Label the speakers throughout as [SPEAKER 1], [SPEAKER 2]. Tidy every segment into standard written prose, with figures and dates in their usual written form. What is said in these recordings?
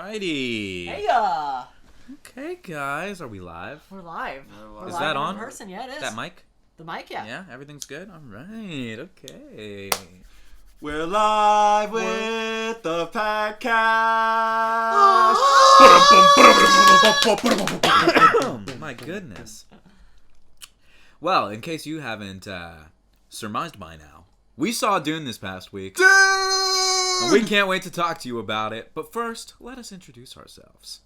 [SPEAKER 1] Alrighty.
[SPEAKER 2] Hey,
[SPEAKER 1] Okay, guys, are we live?
[SPEAKER 2] we're live.
[SPEAKER 1] Is
[SPEAKER 2] We're
[SPEAKER 1] that
[SPEAKER 2] live
[SPEAKER 1] on?
[SPEAKER 2] in person, yeah, it is.
[SPEAKER 1] That mic?
[SPEAKER 2] The mic, yeah.
[SPEAKER 1] Yeah, everything's good? Alright, okay.
[SPEAKER 3] We're live with the Packcast.
[SPEAKER 1] My goodness. Well, in case you haven't surmised by now, we saw Dune this past week.
[SPEAKER 3] Dune!
[SPEAKER 1] And we can't wait to talk to you about it. But first, let us introduce ourselves.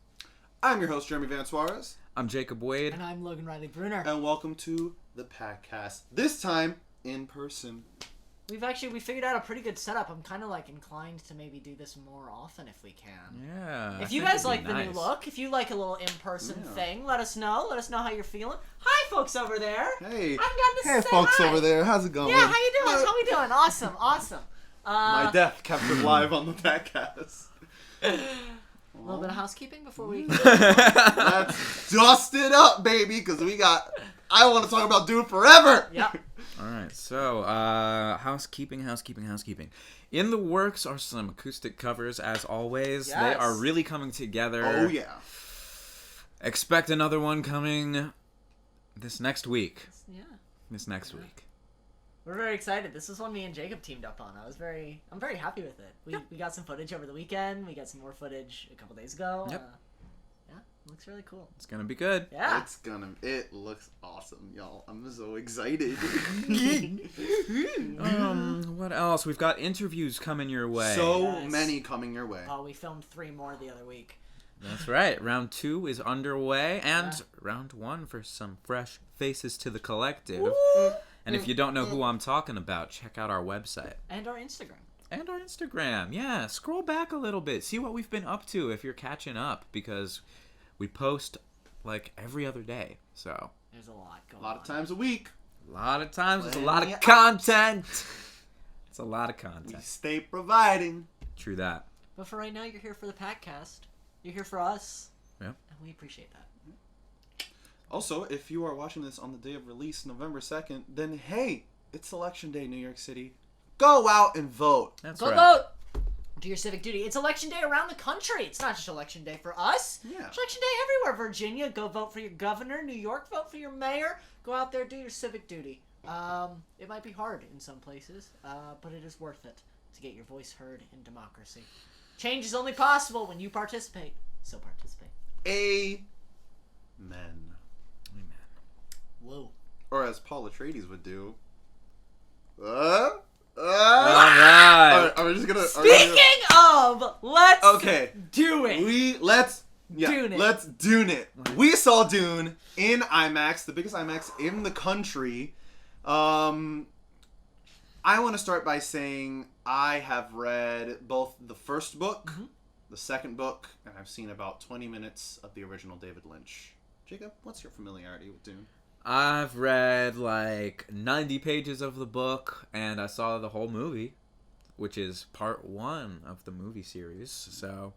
[SPEAKER 3] I'm your host, Jeremy Van Suarez.
[SPEAKER 1] I'm Jacob Wade.
[SPEAKER 2] And I'm Logan Riley Bruner.
[SPEAKER 3] And welcome to the Packcast. This time, in person.
[SPEAKER 2] We figured out a pretty good setup. I'm kind of inclined to maybe do this more often if we can.
[SPEAKER 1] Yeah.
[SPEAKER 2] If you guys like the new look, if you like a little in-person thing, let us know. Let us know how you're feeling. Hi, folks over there.
[SPEAKER 3] Hey.
[SPEAKER 2] I've got to
[SPEAKER 3] Hey,
[SPEAKER 2] say
[SPEAKER 3] folks
[SPEAKER 2] hi.
[SPEAKER 3] over there. How's it going?
[SPEAKER 2] Yeah, how you doing? How we doing? Awesome, awesome.
[SPEAKER 3] My death captured live on the Packcast.
[SPEAKER 2] A little bit of housekeeping before we...
[SPEAKER 3] Let's dust it up, baby, because I want to talk about Dune forever.
[SPEAKER 2] Yep.
[SPEAKER 1] Alright, so, housekeeping. In the works are some acoustic covers, as always.
[SPEAKER 2] Yes.
[SPEAKER 1] They are really coming together.
[SPEAKER 3] Oh, yeah.
[SPEAKER 1] Expect another one coming this next week.
[SPEAKER 2] Yeah.
[SPEAKER 1] This next week.
[SPEAKER 2] We're very excited. This is one me and Jacob teamed up on. I'm very happy with it. We got some footage over the weekend. We got some more footage a couple days ago.
[SPEAKER 1] Yep.
[SPEAKER 2] Yeah, it looks really cool.
[SPEAKER 1] It's gonna be good.
[SPEAKER 2] Yeah.
[SPEAKER 3] It looks awesome, y'all. I'm so excited.
[SPEAKER 1] What else? We've got interviews coming your way.
[SPEAKER 3] So many coming your way.
[SPEAKER 2] We filmed 3 more the other week.
[SPEAKER 1] That's right. Round 2 is underway, and round 1 for some fresh faces to the collective.
[SPEAKER 2] Woo!
[SPEAKER 1] And if you don't know who I'm talking about, check out our website.
[SPEAKER 2] And our Instagram.
[SPEAKER 1] Yeah, scroll back a little bit. See what we've been up to if you're catching up, because we post every other day. So
[SPEAKER 2] There's a lot going on.
[SPEAKER 3] A lot of times a week.
[SPEAKER 1] a lot of times it's a lot of content. It's a lot of content.
[SPEAKER 3] We stay providing.
[SPEAKER 1] True that.
[SPEAKER 2] But for right now, you're here for the Packcast. You're here for us.
[SPEAKER 1] Yeah.
[SPEAKER 2] And we appreciate that.
[SPEAKER 3] Also, if you are watching this on the day of release, November 2nd, then hey, it's Election Day, New York City. Go out and vote.
[SPEAKER 1] That's
[SPEAKER 2] Go
[SPEAKER 1] right.
[SPEAKER 2] vote! Do your civic duty. It's election day around the country. It's not just election day for us.
[SPEAKER 3] Yeah.
[SPEAKER 2] It's election day everywhere. Virginia, go vote for your governor. New York, vote for your mayor. Go out there, do your civic duty. It might be hard in some places, but it is worth it to get your voice heard in democracy. Change is only possible when you participate. So participate.
[SPEAKER 3] Amen.
[SPEAKER 2] Whoa.
[SPEAKER 3] Or as Paul Atreides would do.
[SPEAKER 1] All right.
[SPEAKER 3] Alright, are we just gonna...
[SPEAKER 2] Speaking of, let's do it.
[SPEAKER 3] Let's Dune it. We saw Dune in IMAX, the biggest IMAX in the country. I want to start by saying I have read both the first book, the second book, and I've seen about 20 minutes of the original David Lynch. Jacob, what's your familiarity with Dune?
[SPEAKER 1] I've read 90 pages of the book, and I saw the whole movie, which is part 1 of the movie series. So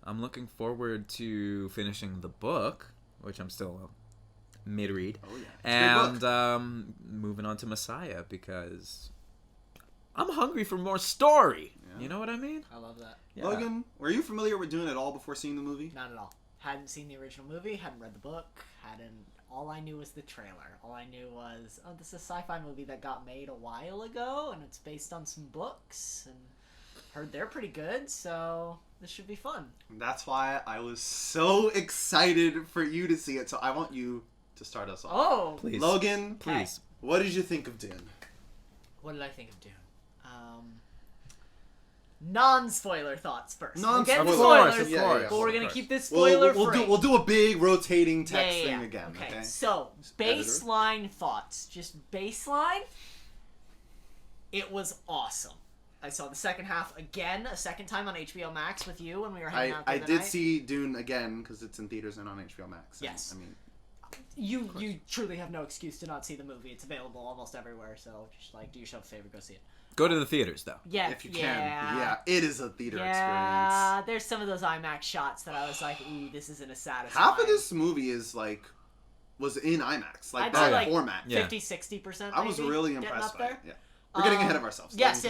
[SPEAKER 1] I'm looking forward to finishing the book, which I'm still mid-read.
[SPEAKER 3] Oh, yeah.
[SPEAKER 1] And moving on to Messiah, because I'm hungry for more story. Yeah. You know what I mean?
[SPEAKER 2] I love that.
[SPEAKER 1] Yeah.
[SPEAKER 3] Logan, were you familiar with Dune at all before seeing the movie?
[SPEAKER 2] Not at all. Hadn't seen the original movie, hadn't read the book, all I knew was the trailer. All I knew was, this is a sci-fi movie that got made a while ago, and it's based on some books, and heard they're pretty good, so this should be fun.
[SPEAKER 3] That's why I was so excited for you to see it, so I want you to start us off.
[SPEAKER 2] Oh!
[SPEAKER 1] Please.
[SPEAKER 3] Logan,
[SPEAKER 1] please.
[SPEAKER 3] What did you think of Dune?
[SPEAKER 2] What did I think of Dune? Non-spoiler thoughts first.
[SPEAKER 3] Non-spoiler.
[SPEAKER 2] We'll get spoilers,
[SPEAKER 1] Of course.
[SPEAKER 2] but we're going to keep this spoiler-free.
[SPEAKER 3] We'll do a big rotating text thing
[SPEAKER 2] Yeah.
[SPEAKER 3] again, okay?
[SPEAKER 2] So, baseline thoughts. Just baseline, it was awesome. I saw the second half again, a second time on HBO Max with you when we were hanging out the
[SPEAKER 3] I
[SPEAKER 2] other
[SPEAKER 3] did
[SPEAKER 2] night.
[SPEAKER 3] see Dune again, because it's in theaters and on HBO Max.
[SPEAKER 2] Yes.
[SPEAKER 3] I mean...
[SPEAKER 2] You truly have no excuse to not see the movie. It's available almost everywhere, so just do yourself a favor, go see it.
[SPEAKER 1] Go to the theaters, though.
[SPEAKER 2] Yeah,
[SPEAKER 3] if you can. Yeah, it is a theater experience.
[SPEAKER 2] There's some of those IMAX shots that I was like, ooh, this isn't as satisfying.
[SPEAKER 3] Half of this movie is was in IMAX,
[SPEAKER 2] I'd
[SPEAKER 3] that
[SPEAKER 2] say
[SPEAKER 3] format.
[SPEAKER 2] 50-60%.
[SPEAKER 3] I was really
[SPEAKER 2] getting
[SPEAKER 3] impressed
[SPEAKER 2] up
[SPEAKER 3] by
[SPEAKER 2] there.
[SPEAKER 3] it. Yeah. We're getting ahead of ourselves.
[SPEAKER 2] Yes.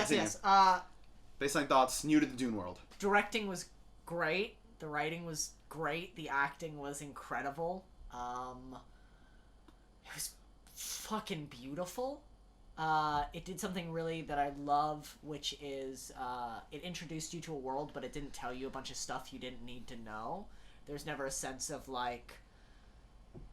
[SPEAKER 3] Baseline thoughts, new to the Dune world.
[SPEAKER 2] Directing was great. The writing was great. The acting was incredible. It was fucking beautiful. It did something really that I love, which is it introduced you to a world, but it didn't tell you a bunch of stuff you didn't need to know. There's never a sense of like,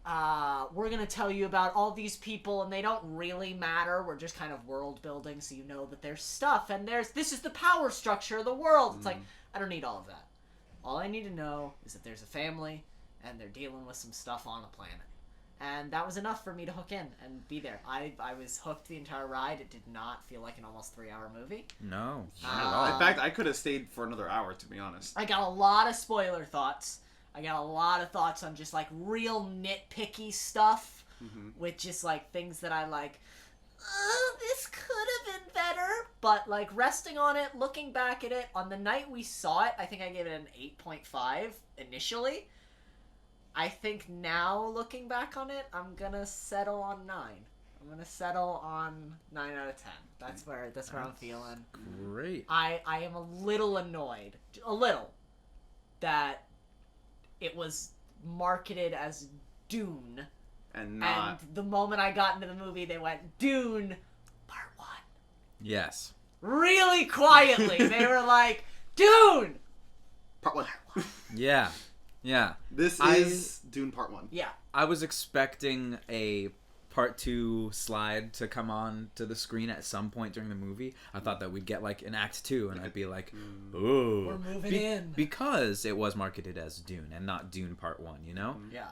[SPEAKER 2] we're gonna tell you about all these people and they don't really matter. We're just kind of world building, so you know that there's stuff and this is the power structure of the world. It's like, I don't need all of that. All I need to know is that there's a family and they're dealing with some stuff on a planet. And that was enough for me to hook in and be there. I was hooked the entire ride. It did not feel like an almost 3-hour movie.
[SPEAKER 1] No, not at all.
[SPEAKER 3] In fact, I could have stayed for another hour, to be honest.
[SPEAKER 2] I got a lot of spoiler thoughts. I got a lot of thoughts on just like real nitpicky stuff with just like things that I like, this could have been better. But like resting on it, looking back at it, on the night we saw it, I think I gave it an 8.5 initially. I think now, looking back on it, I'm gonna settle on 9. I'm gonna settle on 9 out of 10. That's where I'm feeling.
[SPEAKER 1] Great.
[SPEAKER 2] I am a little annoyed, that it was marketed as Dune,
[SPEAKER 3] and not.
[SPEAKER 2] And the moment I got into the movie, they went Dune, Part 1.
[SPEAKER 1] Yes.
[SPEAKER 2] Really quietly, they were like Dune,
[SPEAKER 3] Part 1.
[SPEAKER 1] Yeah. Yeah.
[SPEAKER 3] This is Dune Part 1.
[SPEAKER 2] Yeah.
[SPEAKER 1] I was expecting a Part 2 slide to come on to the screen at some point during the movie. I thought that we'd get like an Act 2 and I'd be like, ooh.
[SPEAKER 2] We're moving in.
[SPEAKER 1] Because it was marketed as Dune and not Dune Part 1, you know?
[SPEAKER 2] Yeah.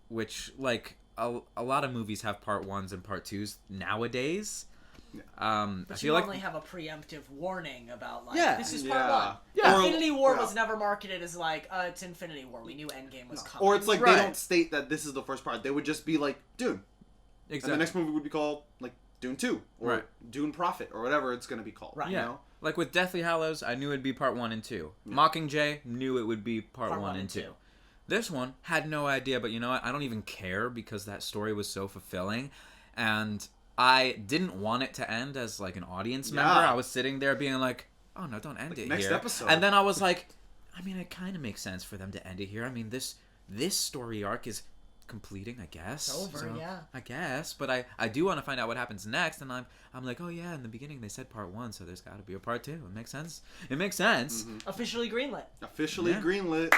[SPEAKER 1] Which, like, a lot of movies have Part 1s and Part 2s nowadays.
[SPEAKER 2] But
[SPEAKER 1] I
[SPEAKER 2] you
[SPEAKER 1] feel
[SPEAKER 2] only
[SPEAKER 1] like
[SPEAKER 2] have a preemptive warning about like,
[SPEAKER 1] Yeah.
[SPEAKER 2] this is Part 1.
[SPEAKER 1] Yeah.
[SPEAKER 2] Infinity War was never marketed as like, it's Infinity War. We knew Endgame was coming.
[SPEAKER 3] Or it's like
[SPEAKER 1] Right.
[SPEAKER 3] they don't state that this is the first part. They would just be like, Dune.
[SPEAKER 1] Exactly.
[SPEAKER 3] And the next movie would be called, like, Dune 2. Or
[SPEAKER 1] Right.
[SPEAKER 3] Dune Prophet, or whatever it's going to be called.
[SPEAKER 2] Right.
[SPEAKER 3] You
[SPEAKER 1] Yeah.
[SPEAKER 3] know?
[SPEAKER 1] Like with Deathly Hallows, I knew it'd be Part 1 and 2. Mockingjay, knew it would be Part 1 and 2. This one, had no idea, but you know what? I don't even care because that story was so fulfilling. And I didn't want it to end as like an audience member. I was sitting there being like, oh no, don't end it
[SPEAKER 3] next
[SPEAKER 1] here.
[SPEAKER 3] episode.
[SPEAKER 1] And then I was like, I mean, it kind of makes sense for them to end it here. I mean, this story arc is completing, I guess.
[SPEAKER 2] It's over,
[SPEAKER 1] So,
[SPEAKER 2] yeah.
[SPEAKER 1] I guess, but I do want to find out what happens next, and I'm like, oh yeah, in the beginning they said Part 1, so there's got to be a Part 2. It makes sense. It makes sense.
[SPEAKER 2] Officially greenlit.
[SPEAKER 3] Officially greenlit.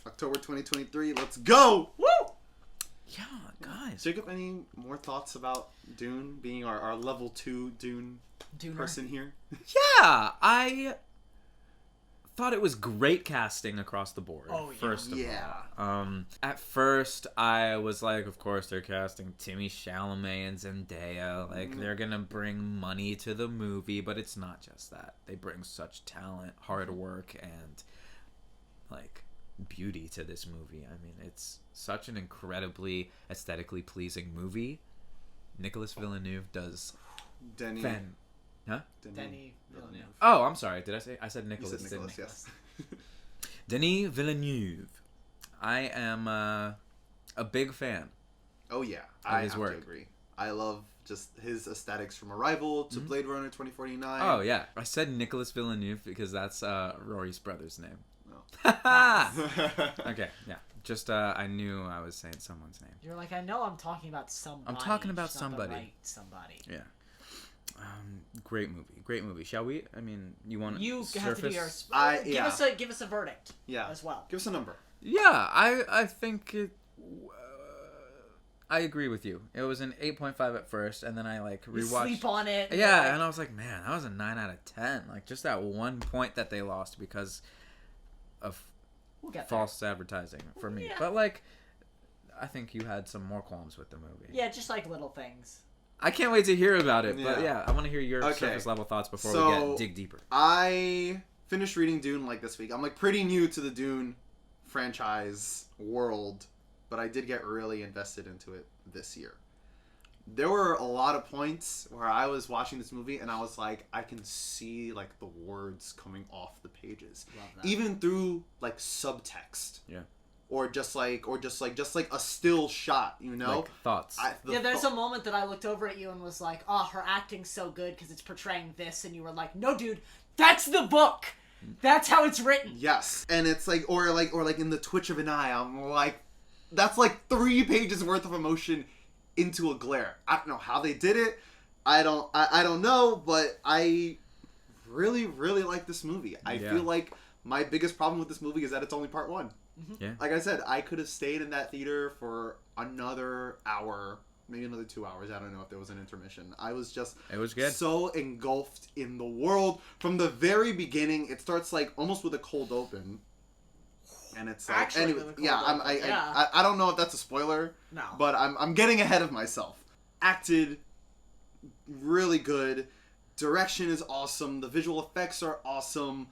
[SPEAKER 3] October 2023. Let's go!
[SPEAKER 2] Woo!
[SPEAKER 1] Yeah, guys.
[SPEAKER 3] Jacob, any more thoughts about Dune being our level 2 Dune
[SPEAKER 2] Duner.
[SPEAKER 3] person here?
[SPEAKER 1] Yeah, I thought it was great casting across the board.
[SPEAKER 2] Oh, yeah.
[SPEAKER 1] First of
[SPEAKER 3] Yeah.
[SPEAKER 1] all, at first I was like, of course they're casting Timmy Chalamet and Zendaya. Like they're gonna bring money to the movie, but it's not just that. They bring such talent, hard work, and like beauty to this movie. I mean, it's such an incredibly aesthetically pleasing movie. Nicolas Villeneuve does
[SPEAKER 3] Denis
[SPEAKER 2] Villeneuve.
[SPEAKER 1] Oh, I'm sorry. Did I say? I said
[SPEAKER 3] You
[SPEAKER 1] Nicolas.
[SPEAKER 3] said Nicholas, yes.
[SPEAKER 1] Denis Villeneuve. I am a big fan.
[SPEAKER 3] Oh yeah,
[SPEAKER 1] Of
[SPEAKER 3] I
[SPEAKER 1] his
[SPEAKER 3] have
[SPEAKER 1] work.
[SPEAKER 3] to agree. I love just his aesthetics from Arrival to Blade Runner 2049.
[SPEAKER 1] Oh yeah, I said Nicolas Villeneuve because that's Rory's brother's name.
[SPEAKER 3] Oh.
[SPEAKER 1] Okay, yeah. Just I knew I was saying someone's name.
[SPEAKER 2] You're like, I know I'm talking about somebody.
[SPEAKER 1] I'm talking about
[SPEAKER 2] just not the
[SPEAKER 1] somebody.
[SPEAKER 2] right somebody.
[SPEAKER 1] Yeah. Great movie. Great movie. Shall we? I mean, you want
[SPEAKER 2] You
[SPEAKER 1] surface?
[SPEAKER 2] have to do yours.
[SPEAKER 3] Yeah.
[SPEAKER 2] Give us a verdict.
[SPEAKER 3] Yeah.
[SPEAKER 2] As well.
[SPEAKER 3] Give us a number.
[SPEAKER 1] Yeah, I think it. I agree with you. It was an 8.5 at first, and then I like
[SPEAKER 2] You
[SPEAKER 1] rewatched.
[SPEAKER 2] sleep on it.
[SPEAKER 1] Yeah,
[SPEAKER 2] like,
[SPEAKER 1] and I was like, man, that was a 9 out of 10. Like just that one point that they lost because of
[SPEAKER 2] we'll get there.
[SPEAKER 1] false advertising for me.
[SPEAKER 2] Yeah.
[SPEAKER 1] But like, I think you had some more qualms with the movie.
[SPEAKER 2] Yeah, just like little things.
[SPEAKER 1] I can't wait to hear about it. But
[SPEAKER 3] Yeah.
[SPEAKER 1] yeah, I want to hear your
[SPEAKER 3] Okay.
[SPEAKER 1] surface level thoughts before
[SPEAKER 3] So-
[SPEAKER 1] we dig deeper.
[SPEAKER 3] I finished reading Dune like this week. I'm like pretty new to the Dune franchise world, but I did get really invested into it this year. There were a lot of points where I was watching this movie and I was like, I can see like the words coming off the pages,
[SPEAKER 2] Love that.
[SPEAKER 3] even through like subtext.
[SPEAKER 1] Yeah.
[SPEAKER 3] Or just like a still shot, you know?
[SPEAKER 1] Like thoughts.
[SPEAKER 2] There's a moment that I looked over at you and was like, oh, her acting's so good because it's portraying this. And you were like, no, dude, that's the book. That's how it's written.
[SPEAKER 3] Yes. And it's like, or in the twitch of an eye, I'm like, that's like 3 pages worth of emotion into a glare. I don't know how they did it. I don't know, but I really, really like this movie. I feel like my biggest problem with this movie is that it's only part 1.
[SPEAKER 1] Yeah.
[SPEAKER 3] Like I said, I could have stayed in that theater for another hour, maybe another 2 hours. I don't know if there was an intermission. I was just
[SPEAKER 1] it was good.
[SPEAKER 3] So engulfed in the world from the very beginning. It starts like almost with a cold open, and it's like
[SPEAKER 2] Actually,
[SPEAKER 3] anyway. I don't know if that's a spoiler.
[SPEAKER 2] No,
[SPEAKER 3] but I'm getting ahead of myself. Acted really good. Direction is awesome. The visual effects are awesome.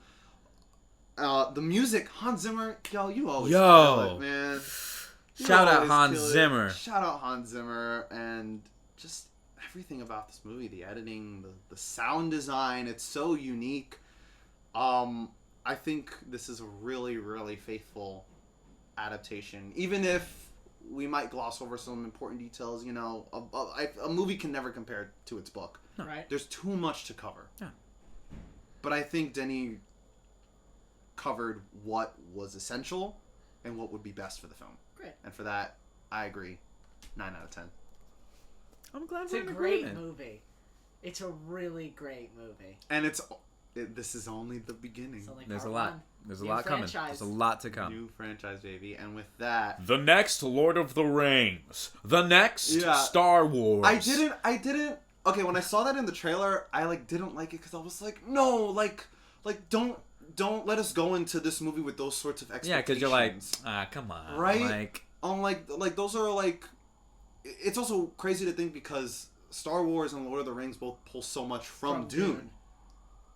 [SPEAKER 3] The music, Hans Zimmer, you always kill it, man.
[SPEAKER 1] Shout out Hans Zimmer.
[SPEAKER 3] Shout out Hans Zimmer, and just everything about this movie, the editing, the sound design, it's so unique. I think this is a really, really faithful adaptation. Even if we might gloss over some important details, you know, a movie can never compare to its book.
[SPEAKER 2] Right.
[SPEAKER 3] There's too much to cover.
[SPEAKER 1] Yeah.
[SPEAKER 3] But I think Denny covered what was essential and what would be best for the film.
[SPEAKER 2] Great.
[SPEAKER 3] And for that, I agree. 9 out of 10.
[SPEAKER 1] I'm glad
[SPEAKER 2] It's
[SPEAKER 1] we're
[SPEAKER 2] a
[SPEAKER 1] in
[SPEAKER 2] great
[SPEAKER 1] agreement.
[SPEAKER 2] movie. It's a really great movie.
[SPEAKER 3] And this is only the beginning.
[SPEAKER 2] It's only
[SPEAKER 1] There's a
[SPEAKER 2] part
[SPEAKER 1] lot.
[SPEAKER 2] one.
[SPEAKER 1] There's a
[SPEAKER 2] New
[SPEAKER 1] lot coming.
[SPEAKER 2] franchise.
[SPEAKER 1] There's a lot to come.
[SPEAKER 3] New franchise, baby. And with that,
[SPEAKER 1] The next Lord of the Rings. The next Star Wars.
[SPEAKER 3] I didn't. Okay, when I saw that in the trailer, I didn't like it because I was like, no, don't let us go into this movie with those sorts of expectations.
[SPEAKER 1] Yeah, because you're like, come on,
[SPEAKER 3] right? Like those are like. It's also crazy to think because Star Wars and Lord of the Rings both pull so much from Dune.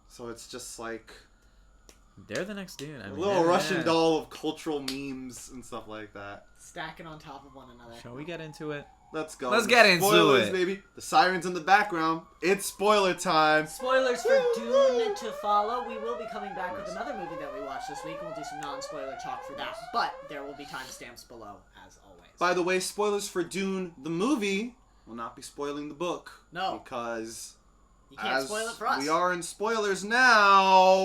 [SPEAKER 3] So it's just like
[SPEAKER 1] they're the next Dune. I mean,
[SPEAKER 3] a little Russian doll of cultural memes and stuff like that.
[SPEAKER 2] Stacking on top of one another.
[SPEAKER 1] Shall we get into it?
[SPEAKER 3] Let's go.
[SPEAKER 1] Let's get into
[SPEAKER 3] Spoilers,
[SPEAKER 1] it.
[SPEAKER 3] baby. The sirens in the background. It's spoiler time.
[SPEAKER 2] Spoilers for Dune to follow. We will be coming back with another movie that we watched this week, and we'll do some non-spoiler talk for that. But there will be timestamps below, as always.
[SPEAKER 3] By the way, spoilers for Dune, the movie, will not be spoiling the book.
[SPEAKER 2] No.
[SPEAKER 3] Because
[SPEAKER 2] You can't spoil it for us.
[SPEAKER 3] we are in spoilers now.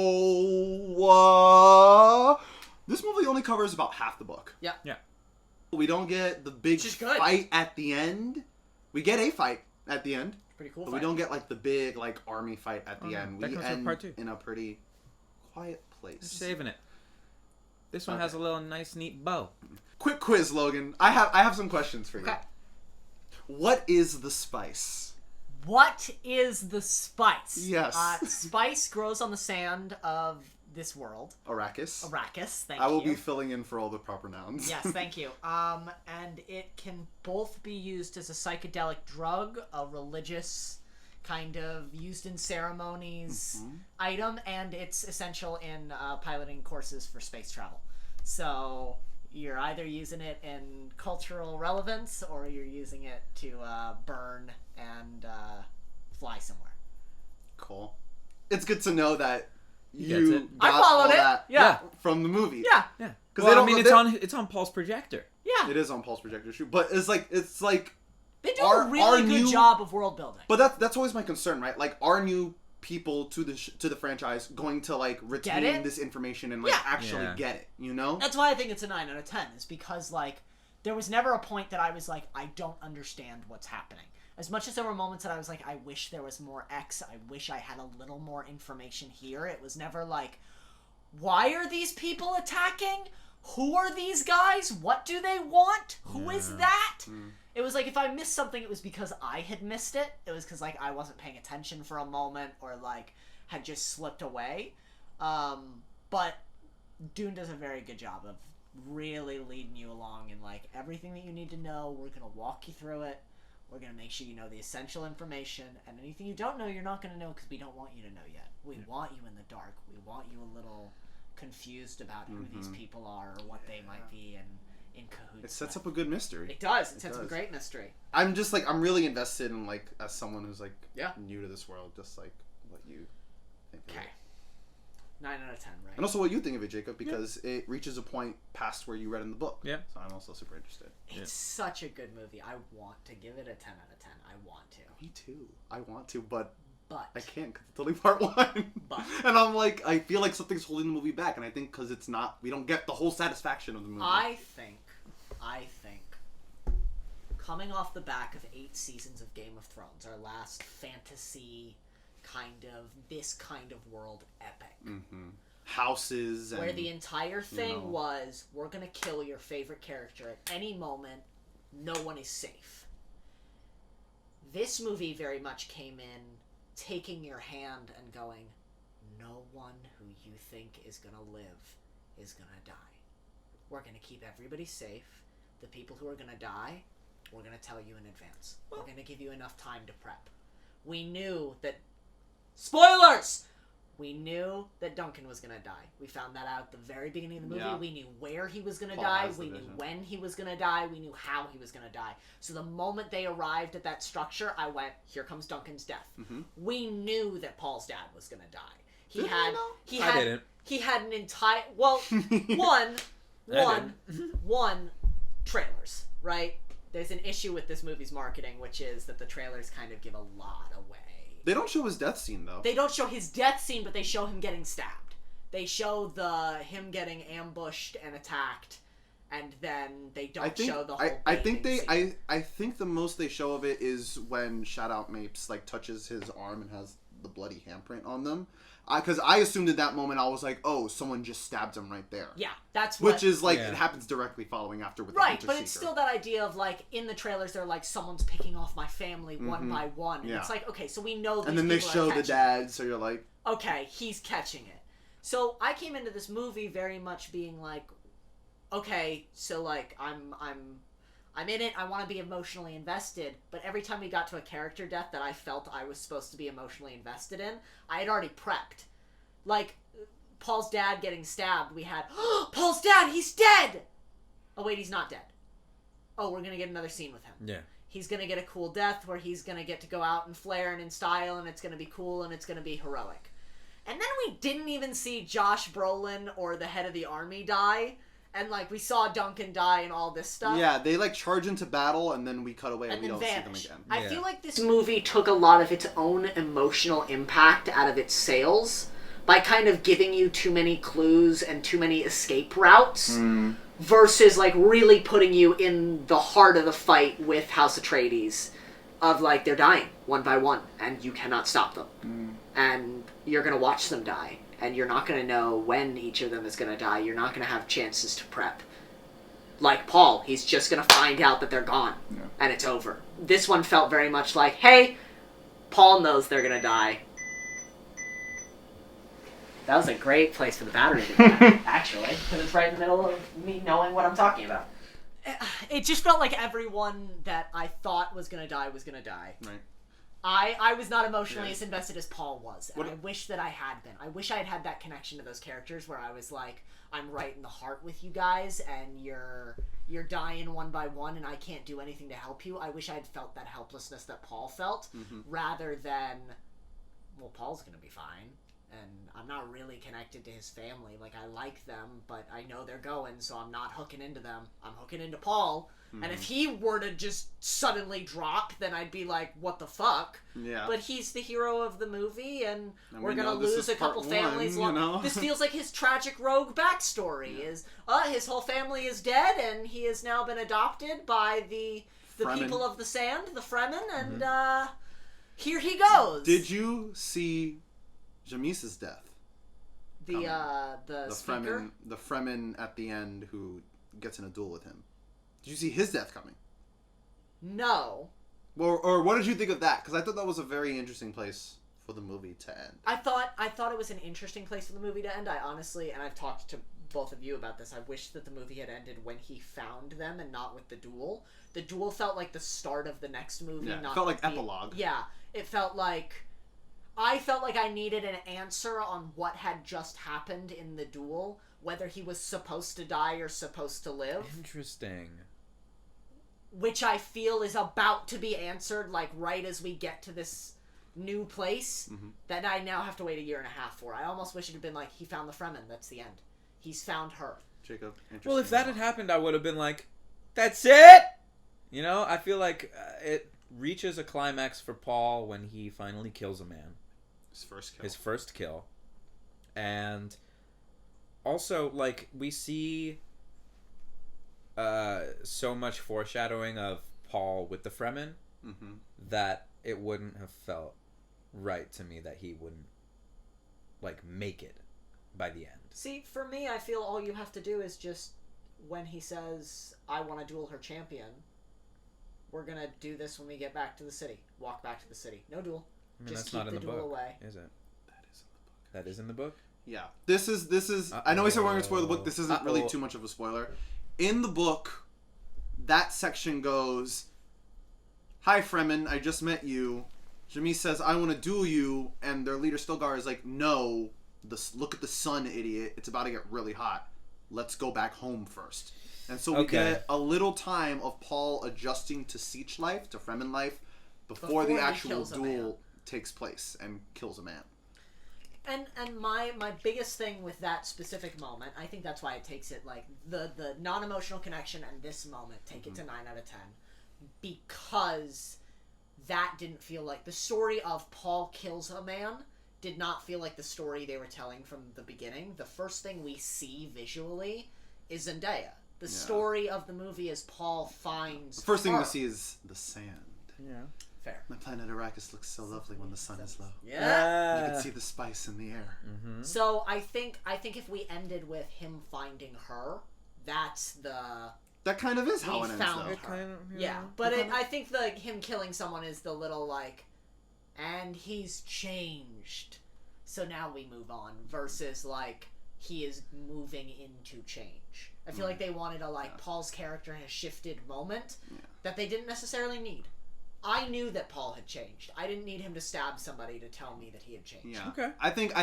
[SPEAKER 3] This movie only covers about half the book.
[SPEAKER 2] Yeah.
[SPEAKER 1] Yeah.
[SPEAKER 3] We don't get the big fight at the end. We get a fight at the end.
[SPEAKER 2] Pretty cool
[SPEAKER 3] But
[SPEAKER 2] fight.
[SPEAKER 3] we don't get the big army fight at the end.
[SPEAKER 1] That
[SPEAKER 3] We
[SPEAKER 1] comes in
[SPEAKER 3] end
[SPEAKER 1] part 2.
[SPEAKER 3] in a pretty quiet place.
[SPEAKER 1] They're saving it. This one has a little nice, neat bow.
[SPEAKER 3] Quick quiz, Logan. I have some questions for you.
[SPEAKER 2] Okay.
[SPEAKER 3] What is the spice?
[SPEAKER 2] What is the spice?
[SPEAKER 3] Yes.
[SPEAKER 2] Spice grows on the sand of this world.
[SPEAKER 3] Arrakis.
[SPEAKER 2] Arrakis, thank you.
[SPEAKER 3] I will be filling in for all the proper nouns.
[SPEAKER 2] Yes, thank you. And it can both be used as a psychedelic drug, a religious kind of used in ceremonies item, and it's essential in piloting courses for space travel. So you're either using it in cultural relevance or you're using it to burn and fly somewhere.
[SPEAKER 3] Cool. It's good to know that
[SPEAKER 1] Gets
[SPEAKER 3] you
[SPEAKER 1] it.
[SPEAKER 3] got
[SPEAKER 2] I followed
[SPEAKER 3] all
[SPEAKER 2] it.
[SPEAKER 3] that
[SPEAKER 2] Yeah.
[SPEAKER 3] from the movie.
[SPEAKER 2] Yeah.
[SPEAKER 1] Yeah.
[SPEAKER 3] Because
[SPEAKER 1] Well, I mean, it's on Paul's projector.
[SPEAKER 2] Yeah.
[SPEAKER 3] It is on Paul's projector shoot, but it's like
[SPEAKER 2] They do a really good job of world building.
[SPEAKER 3] But that's always my concern, right? Are new people to the franchise going to retain this information and actually get it? You know?
[SPEAKER 2] That's why I think it's a 9 out of 10. Is because there was never a point that I was like, I don't understand what's happening. As much as there were moments that I was like, I wish there was more X. I wish I had a little more information here. It was never like, why are these people attacking? Who are these guys? What do they want? Who is that? It was like if I missed something, it was because I had missed it. It was because I wasn't paying attention for a moment or had just slipped away. But Dune does a very good job of really leading you along and everything that you need to know. We're gonna walk you through it. We're gonna make sure you know the essential information, and anything you don't know, you're not gonna know because we don't want you to know yet. We want you in the dark. We want you a little confused about who these people are or what they might be in cahoots.
[SPEAKER 3] It sets up a good mystery.
[SPEAKER 2] It does. It sets up a great mystery.
[SPEAKER 3] I'm just I'm really invested in as someone who's
[SPEAKER 2] Yeah.
[SPEAKER 3] new to this world, just what you think of it.
[SPEAKER 2] Okay. 9 out of 10, right?
[SPEAKER 3] And also what you think of it, Jacob, because it reaches a point past where you read in the book.
[SPEAKER 1] Yeah.
[SPEAKER 3] So I'm also super interested.
[SPEAKER 2] It's such a good movie. I want to give it a 10 out of 10. I want to.
[SPEAKER 3] Me too. I want to, but
[SPEAKER 2] But
[SPEAKER 3] I can't because it's only part 1.
[SPEAKER 2] But
[SPEAKER 3] and I'm like, I feel like something's holding the movie back, and I think because it's not, we don't get the whole satisfaction of the movie.
[SPEAKER 2] I think, coming off the back of 8 seasons of Game of Thrones, our last fantasy this kind of world epic.
[SPEAKER 3] Mm-hmm. Houses and...
[SPEAKER 2] where the entire thing was, we're gonna kill your favorite character at any moment, no one is safe. This movie very much came in, taking your hand and going, no one who you think is gonna live is gonna die. We're gonna keep everybody safe. The people who are gonna die, we're gonna tell you in advance. We're gonna give you enough time to prep. We knew that... Spoilers! We knew that Duncan was gonna die. We found that out at the very beginning of the movie. Yeah. We knew where he was gonna die. We knew when he was gonna die. We knew how he was gonna die. So the moment they arrived at that structure, I went, here comes Duncan's death. Mm-hmm. We knew that Paul's dad was gonna die. He had an entire... Well, one, trailers, right? There's an issue with this movie's marketing, which is that the trailers kind of give a lot away.
[SPEAKER 3] They don't show his death scene, though.
[SPEAKER 2] They don't show his death scene, but they show him getting stabbed. They show him getting ambushed and attacked, and then they don't show the whole scene.
[SPEAKER 3] I think the most they show of it is when Shout Out Mapes touches his arm and has the bloody handprint on them. Because I assumed at that moment, I was like, oh, someone just stabbed him right there.
[SPEAKER 2] Yeah, that's what...
[SPEAKER 3] Which is, it happens directly following after with the Hunter
[SPEAKER 2] Right, but it's still that idea of, in the trailers, they're like, someone's picking off my family one by one. And it's like, okay, so we know these
[SPEAKER 3] And then they show the dad, so you're like...
[SPEAKER 2] Okay, he's catching it. So I came into this movie very much being like, okay, so, I'm in it, I want to be emotionally invested, but every time we got to a character death that I felt I was supposed to be emotionally invested in, I had already prepped. Paul's dad getting stabbed, we had, Paul's dad, he's dead! Oh wait, he's not dead. Oh, we're gonna get another scene with him.
[SPEAKER 1] Yeah.
[SPEAKER 2] He's gonna get a cool death where he's gonna get to go out and flare and in style, and it's gonna be cool and it's gonna be heroic. And then we didn't even see Josh Brolin or the head of the army die. And, we saw Duncan die and all this stuff.
[SPEAKER 3] Yeah, they, charge into battle, and then we cut away and we don't see them again.
[SPEAKER 2] I feel like this movie took a lot of its own emotional impact out of its sales by kind of giving you too many clues and too many escape routes versus, really putting you in the heart of the fight with House Atreides of, they're dying one by one, and you cannot stop them. And you're going to watch them die. And you're not going to know when each of them is going to die. You're not going to have chances to prep. Like Paul, he's just going to find out that they're gone. Yeah. And it's over. This one felt very much like, hey, Paul knows they're going to die. That was a great place for the battery to be at, actually. Because it's right in the middle of me knowing what I'm talking about. It just felt like everyone that I thought was going to die was going to die.
[SPEAKER 3] Right.
[SPEAKER 2] I was not emotionally as invested as Paul was, and I wish that I had been. I wish I had that connection to those characters where I was like, I'm right in the heart with you guys, and you're dying one by one, and I can't do anything to help you. I wish I had felt that helplessness that Paul felt, rather than, well, Paul's gonna be fine, and I'm not really connected to his family. I like them, but I know they're going, so I'm not hooking into them. I'm hooking into Paul. And if he were to just suddenly drop, then I'd be like, what the fuck?
[SPEAKER 3] Yeah.
[SPEAKER 2] But he's the hero of the movie, and we're going to lose a couple families. This feels like his tragic rogue backstory is, his whole family is dead, and he has now been adopted by the people of the sand, the Fremen, and here he goes.
[SPEAKER 3] Did you see Jamisa's death?
[SPEAKER 2] The speaker?
[SPEAKER 3] The Fremen at the end who gets in a duel with him. Did you see his death coming?
[SPEAKER 2] No.
[SPEAKER 3] Or what did you think of that? Because I thought that was a very interesting place for the movie to end.
[SPEAKER 2] I thought it was an interesting place for the movie to end. I honestly, and I've talked to both of you about this, I wish that the movie had ended when he found them and not with the duel. The duel felt like the start of the next movie.
[SPEAKER 3] Yeah, it felt like epilogue.
[SPEAKER 2] Yeah, it felt like... I felt like I needed an answer on what had just happened in the duel, whether he was supposed to die or supposed to live.
[SPEAKER 1] Interesting.
[SPEAKER 2] Which I feel is about to be answered, right as we get to this new place, that I now have to wait 1.5 years for. I almost wish it had been he found the Fremen, that's the end. He's found her.
[SPEAKER 3] Jacob, interesting.
[SPEAKER 1] Well, if that had happened, I would have been like, that's it! I feel like it reaches a climax for Paul when he finally kills a man.
[SPEAKER 3] His first kill.
[SPEAKER 1] And also, like, we see so much foreshadowing of Paul with the Fremen that it wouldn't have felt right to me that he wouldn't, like, make it by the end.
[SPEAKER 2] See, for me, I feel all you have to do is just, when he says, I want to duel her champion, we're going to do this when we get back to the city. Walk back to the city. No duel.
[SPEAKER 1] I mean,
[SPEAKER 2] just
[SPEAKER 1] that's
[SPEAKER 2] keep
[SPEAKER 1] not in
[SPEAKER 2] the
[SPEAKER 1] the
[SPEAKER 2] duel
[SPEAKER 1] book,
[SPEAKER 2] away.
[SPEAKER 1] is it? That is in the book?
[SPEAKER 3] Yeah. This is I know we said we're going to spoil the book. This isn't really too much of a spoiler. In the book, that section goes, Hi, Fremen, I just met you. Jamis says, I want to duel you, and their leader, Stilgar, is like, no, look at the sun, idiot. It's about to get really hot. Let's go back home first. And so we get a little time of Paul adjusting to siege life, to Fremen life, before the actual duel takes place and kills a man.
[SPEAKER 2] And my biggest thing with that specific moment, I think that's why it takes it, like, the non-emotional connection and this moment take it to 9 out of 10. Because that didn't feel like... The story of Paul kills a man did not feel like the story they were telling from the beginning. The first thing we see visually is Zendaya. The story of the movie is Paul finds
[SPEAKER 3] The first thing
[SPEAKER 2] her.
[SPEAKER 3] we see is the sand.
[SPEAKER 1] Yeah.
[SPEAKER 2] Fair.
[SPEAKER 3] My planet Arrakis looks so lovely when the sun is low.
[SPEAKER 2] Yeah.
[SPEAKER 3] You can see the spice in the air.
[SPEAKER 1] Mm-hmm.
[SPEAKER 2] So I think if we ended with him finding her, that's the...
[SPEAKER 3] That kind of is how it ends,
[SPEAKER 2] found
[SPEAKER 3] though.
[SPEAKER 2] her.
[SPEAKER 1] Kind of,
[SPEAKER 2] Yeah, but I think him killing someone is the little, like, and he's changed, so now we move on, versus, like, he is moving into change. I feel like they wanted a, like, Paul's character has shifted moment that they didn't necessarily need. I knew that Paul had changed. I didn't need him to stab somebody to tell me that he had changed.
[SPEAKER 3] Yeah.
[SPEAKER 1] Okay.
[SPEAKER 3] I think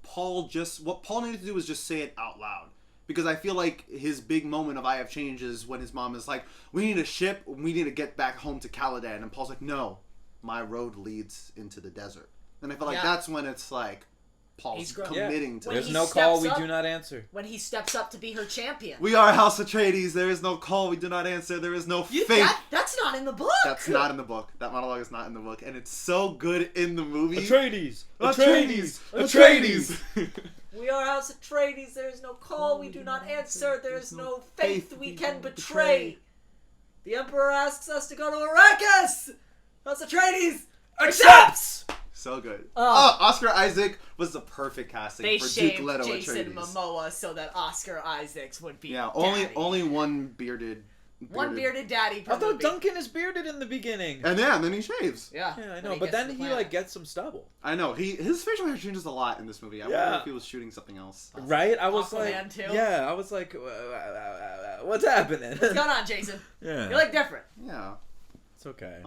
[SPEAKER 3] Paul what Paul needed to do was just say it out loud. Because I feel like his big moment of I have changed is when his mom is like, we need a ship, we need to get back home to Caladan. And Paul's like, no, my road leads into the desert. And I feel like that's when it's like, Paul's committing to
[SPEAKER 1] There's no call we do not answer.
[SPEAKER 2] When he steps up to be her champion.
[SPEAKER 3] We are House Atreides. There is no call we do not answer. There is no faith.
[SPEAKER 2] That's not in the book.
[SPEAKER 3] That's not in the book. That monologue is not in the book. And it's so good in the movie.
[SPEAKER 1] Atreides!
[SPEAKER 2] We are House Atreides. There is no call we do not answer. There is no faith we can betray. The Emperor asks us to go to Arrakis. House Atreides accepts.
[SPEAKER 3] So good. Oscar Isaac was the perfect casting
[SPEAKER 2] they
[SPEAKER 3] for
[SPEAKER 2] shaved
[SPEAKER 3] Duke Leto
[SPEAKER 2] Jason
[SPEAKER 3] Atreides.
[SPEAKER 2] Momoa so that Oscar Isaacs would be
[SPEAKER 3] only one bearded
[SPEAKER 2] daddy.
[SPEAKER 1] I thought Duncan is bearded in the beginning.
[SPEAKER 3] And then he shaves.
[SPEAKER 2] Yeah,
[SPEAKER 1] I know. But then he like gets some stubble.
[SPEAKER 3] I know. His facial hair changes a lot in this movie. I wonder if he was shooting something else.
[SPEAKER 1] Right? I was
[SPEAKER 2] Aquaman
[SPEAKER 1] like,
[SPEAKER 2] too?
[SPEAKER 1] yeah. I was like, what's happening?
[SPEAKER 2] What's going on, Jason?
[SPEAKER 1] Yeah.
[SPEAKER 2] You look different.
[SPEAKER 3] Yeah.
[SPEAKER 1] It's okay.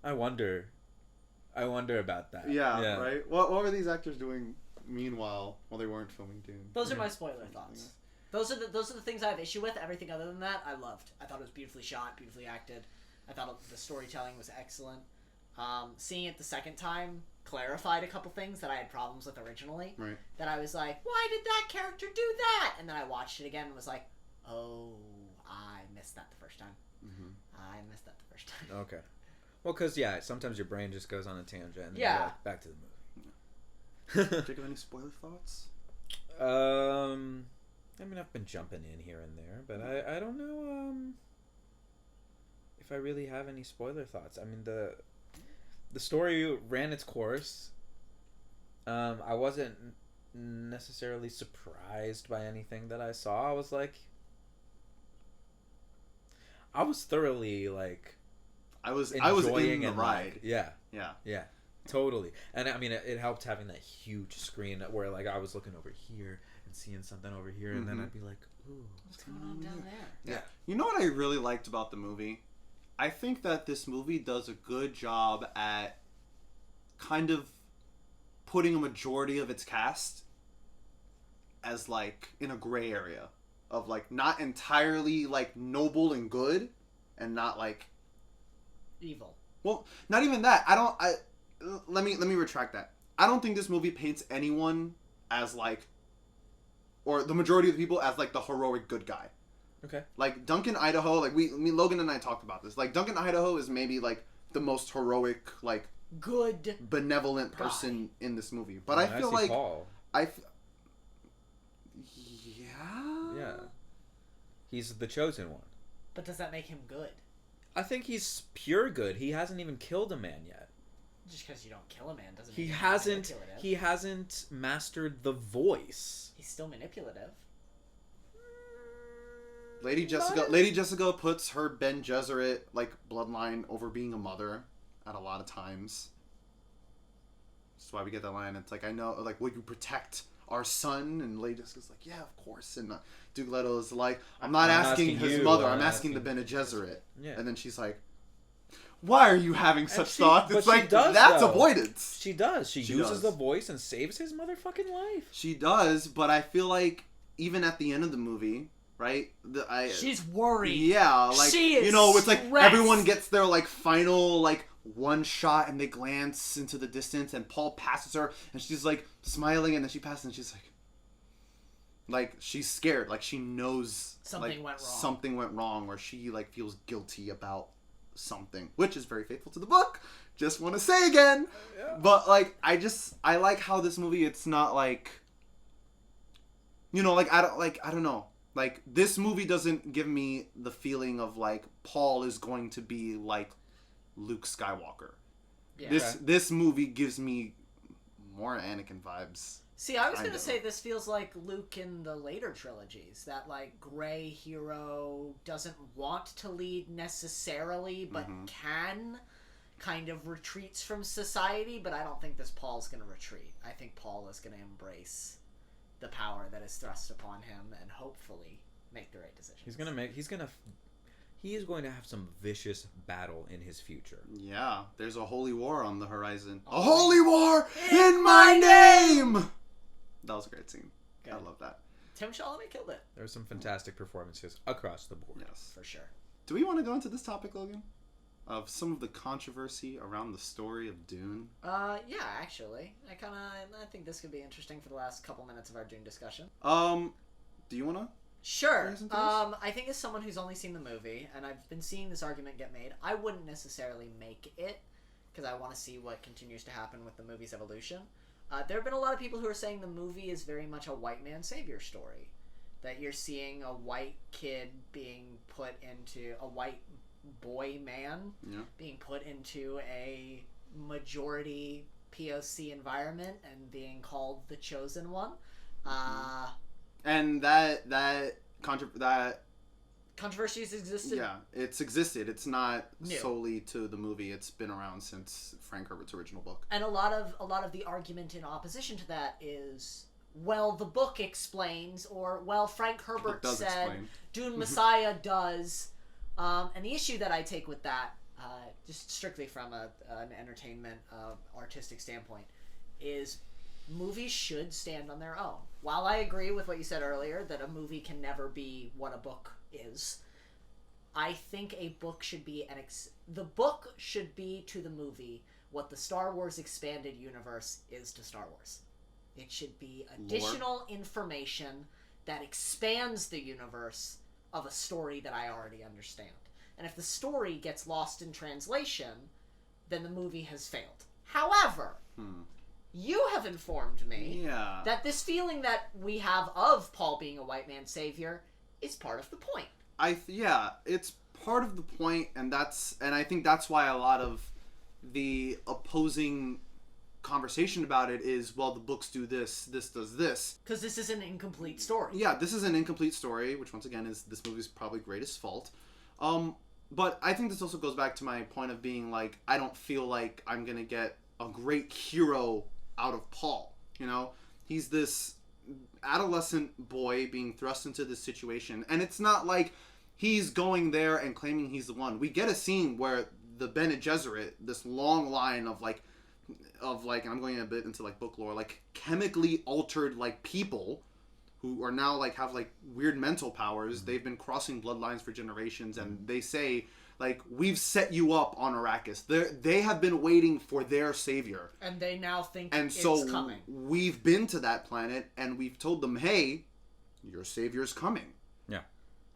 [SPEAKER 1] I wonder about that.
[SPEAKER 3] Yeah. Right. What were these actors doing meanwhile while they weren't filming Dune?
[SPEAKER 2] Those are my spoiler thoughts. Those are the things I have issue with. Everything other than that, I loved. I thought it was beautifully shot, beautifully acted. I thought the storytelling was excellent. Seeing it the second time clarified a couple things that I had problems with originally. Right. That I was like, why did that character do that? And then I watched it again and was like, oh, I missed that the first time. Mm-hmm. I missed that the first time.
[SPEAKER 1] Okay. Well, because, sometimes your brain just goes on a tangent and then you're like, back to the movie.
[SPEAKER 3] Do you have any spoiler thoughts?
[SPEAKER 1] I mean, I've been jumping in here and there, but I don't know if I really have any spoiler thoughts. I mean, the story ran its course. I wasn't necessarily surprised by anything that I saw. I was thoroughly, like... I was in the ride. Yeah, totally. And I mean, it helped having that huge screen where like I was looking over here and seeing something over here, and then I'd be like, "Ooh,
[SPEAKER 2] what's going on down there?"
[SPEAKER 3] Yeah. You know what I really liked about the movie? I think that this movie does a good job at kind of putting a majority of its cast as like in a gray area of like not entirely like noble and good, and not like
[SPEAKER 2] evil.
[SPEAKER 3] Well, not even that. Let me retract that. I don't think this movie paints anyone as like, or the majority of the people as like the heroic good guy.
[SPEAKER 1] Okay.
[SPEAKER 3] Like Duncan Idaho, like Logan and I talked about this. Like Duncan Idaho is maybe like the most heroic like
[SPEAKER 2] good,
[SPEAKER 3] benevolent person in this movie. But
[SPEAKER 1] Oh,
[SPEAKER 3] I feel like
[SPEAKER 1] Paul.
[SPEAKER 3] Yeah.
[SPEAKER 1] He's the chosen one.
[SPEAKER 2] But does that make him good?
[SPEAKER 1] I think he's pure good. He hasn't even killed a man yet.
[SPEAKER 2] Just because you don't kill a man doesn't
[SPEAKER 1] He
[SPEAKER 2] mean
[SPEAKER 1] hasn't. He hasn't mastered the voice.
[SPEAKER 2] He's still manipulative.
[SPEAKER 3] Lady Jessica puts her Ben Gesserit like bloodline over being a mother at a lot of times. That's why we get that line. It's like, I know, like, will you protect our son? And Lady Jessica's like, yeah, of course. And Duke Leto's like, I'm not asking his
[SPEAKER 1] you,
[SPEAKER 3] mother.
[SPEAKER 1] I'm
[SPEAKER 3] I'm asking the
[SPEAKER 1] asking
[SPEAKER 3] Bene Gesserit.
[SPEAKER 1] Yeah.
[SPEAKER 3] And then she's like, why are you having such thoughts? It's
[SPEAKER 1] but she
[SPEAKER 3] like,
[SPEAKER 1] does,
[SPEAKER 3] that's
[SPEAKER 1] though.
[SPEAKER 3] avoidance.
[SPEAKER 1] She does. She uses
[SPEAKER 3] does.
[SPEAKER 1] the voice and saves his motherfucking life.
[SPEAKER 3] She does, but I feel like even at the end of the movie, right?
[SPEAKER 2] She's worried.
[SPEAKER 3] Yeah, like,
[SPEAKER 2] she is
[SPEAKER 3] it's like
[SPEAKER 2] stressed.
[SPEAKER 3] everyone gets their like final like one shot and they glance into the distance and Paul passes her and she's like smiling and then she passes and she's like she's scared, like she knows
[SPEAKER 2] Something
[SPEAKER 3] went wrong, or she like feels guilty about something, which is very faithful to the book. Just want to say again.
[SPEAKER 1] Yeah.
[SPEAKER 3] But like I like how this movie, it's not like, like I don't know. Like, this movie doesn't give me the feeling of, like, Paul is going to be, like, Luke Skywalker.
[SPEAKER 2] Yeah.
[SPEAKER 3] This movie gives me more Anakin vibes.
[SPEAKER 2] See, I was going to say this feels like Luke in the later trilogies. That, like, gray hero doesn't want to lead necessarily, but can, kind of retreats from society. But I don't think this Paul's going to retreat. I think Paul is going to embrace the power that is thrust upon him and hopefully make the right decisions.
[SPEAKER 1] He is going to have some vicious battle in his future.
[SPEAKER 3] Yeah, there's a holy war on the horizon. A holy war in my name! That was a great scene. Good. I love that.
[SPEAKER 2] Tim Chalamet killed it.
[SPEAKER 1] There's some fantastic performances across the board.
[SPEAKER 3] Yes.
[SPEAKER 2] For sure.
[SPEAKER 3] Do we want to go into this topic, Logan? Of some of the controversy around the story of Dune?
[SPEAKER 2] Yeah, actually. I think this could be interesting for the last couple minutes of our Dune discussion.
[SPEAKER 3] Do you want to?
[SPEAKER 2] Sure. I think as someone who's only seen the movie, and I've been seeing this argument get made, I wouldn't necessarily make it, because I want to see what continues to happen with the movie's evolution. There have been a lot of people who are saying the movie is very much a white man savior story. That you're seeing a white kid being put into a white boy man being put into a majority POC environment and being called the chosen one.
[SPEAKER 3] And that
[SPEAKER 2] controversy has existed.
[SPEAKER 3] Yeah, it's existed. It's not
[SPEAKER 2] new.
[SPEAKER 3] Solely to the movie. It's been around since Frank Herbert's original book.
[SPEAKER 2] And a lot of the argument in opposition to that is, well, the book explains, or, well, Frank Herbert said
[SPEAKER 3] explain.
[SPEAKER 2] Dune Messiah does. And the issue that I take with that, just strictly from an entertainment, artistic standpoint, is movies should stand on their own. While I agree with what you said earlier, that a movie can never be what a book is, I think a book should be the book should be to the movie what the Star Wars expanded universe is to Star Wars. It should be additional information that expands the universe of a story that I already understand. And if the story gets lost in translation, then the movie has failed. However, you have informed me that this feeling that we have of Paul being a white man savior is part of the point.
[SPEAKER 3] It's part of the point, and I think that's why a lot of the opposing conversation about it is, well, the books do this does this.
[SPEAKER 2] Because this is an incomplete story.
[SPEAKER 3] Yeah, this is an incomplete story, which once again is this movie's probably greatest fault. But I think this also goes back to my point of being like, I don't feel like I'm gonna get a great hero out of Paul. He's this adolescent boy being thrust into this situation, and it's not like he's going there and claiming he's the one. We get a scene where the Bene Gesserit, this long line of and I'm going a bit into like book lore, like chemically altered like people who are now like have like weird mental powers. They've been crossing bloodlines for generations, and they say like, we've set you up on Arrakis. They have been waiting for their savior, and
[SPEAKER 2] they now think
[SPEAKER 3] it's
[SPEAKER 2] coming.
[SPEAKER 3] We've been to that planet and we've told them, hey, your savior's coming.
[SPEAKER 1] Yeah.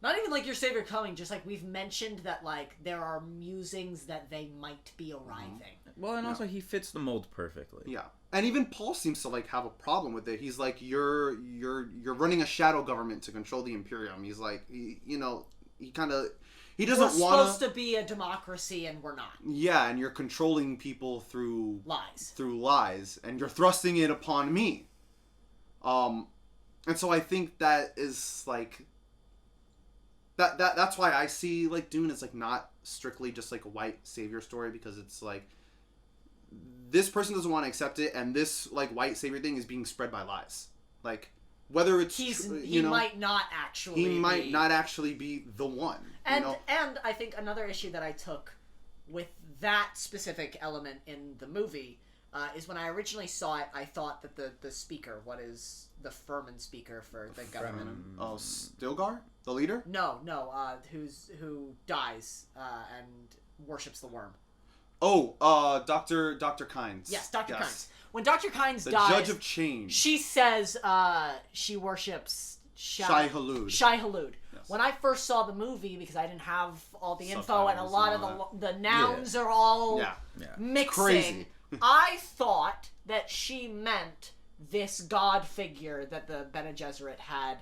[SPEAKER 2] Not even like your savior coming, just like we've mentioned that like there are musings that they might be arriving.
[SPEAKER 1] Well, and also he fits the mold perfectly.
[SPEAKER 3] Yeah. And even Paul seems to like have a problem with it. He's like, you're running a shadow government to control the Imperium. He's like, he doesn't want
[SPEAKER 2] We're supposed to be a democracy and we're not.
[SPEAKER 3] Yeah, and you're controlling people through
[SPEAKER 2] lies,
[SPEAKER 3] and you're thrusting it upon me. And so I think that is like that's why I see like Dune as like not strictly just like a white savior story, because it's like this person doesn't want to accept it, and this like white savior thing is being spread by lies. Like whether it's
[SPEAKER 2] he might not actually
[SPEAKER 3] be the one.
[SPEAKER 2] And I think another issue that I took with that specific element in the movie is when I originally saw it, I thought that the speaker, what is the Furman speaker for the government?
[SPEAKER 3] Oh, Stilgar? The leader?
[SPEAKER 2] No, who dies and worships the worm.
[SPEAKER 3] Oh, Dr. Kynes.
[SPEAKER 2] Yes, Dr. Kynes. When Dr. Kynes dies,
[SPEAKER 3] the Judge of Change.
[SPEAKER 2] She says she worships
[SPEAKER 3] Shai Hulud.
[SPEAKER 2] Yes. When I first saw the movie, because I didn't have all the info and a lot of the nouns are all mixing,
[SPEAKER 3] crazy.
[SPEAKER 2] I thought that she meant this god figure that the Bene Gesserit had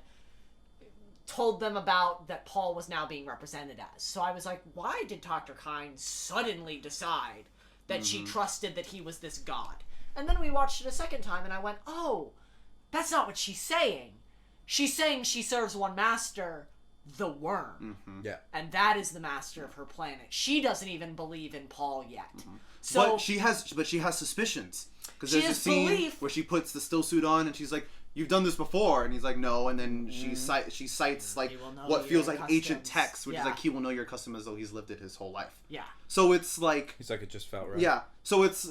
[SPEAKER 2] told them about, that Paul was now being represented as. So I was like, why did Dr. Kynes suddenly decide that she trusted that he was this god? And then we watched it a second time and I went, oh, that's not what she's saying. She's saying she serves one master, the worm.
[SPEAKER 3] Yeah.
[SPEAKER 2] And that is the master of her planet. She doesn't even believe in Paul yet. So
[SPEAKER 3] But she has suspicions. Because there's a scene where she puts the still suit on and she's like, you've done this before, and he's like, no, and then she cites like what feels like ancient text, which is like, he will know your custom as though he's lived it his whole life.
[SPEAKER 2] Yeah.
[SPEAKER 3] So it's like,
[SPEAKER 1] he's like, it just felt right.
[SPEAKER 3] Yeah. So it's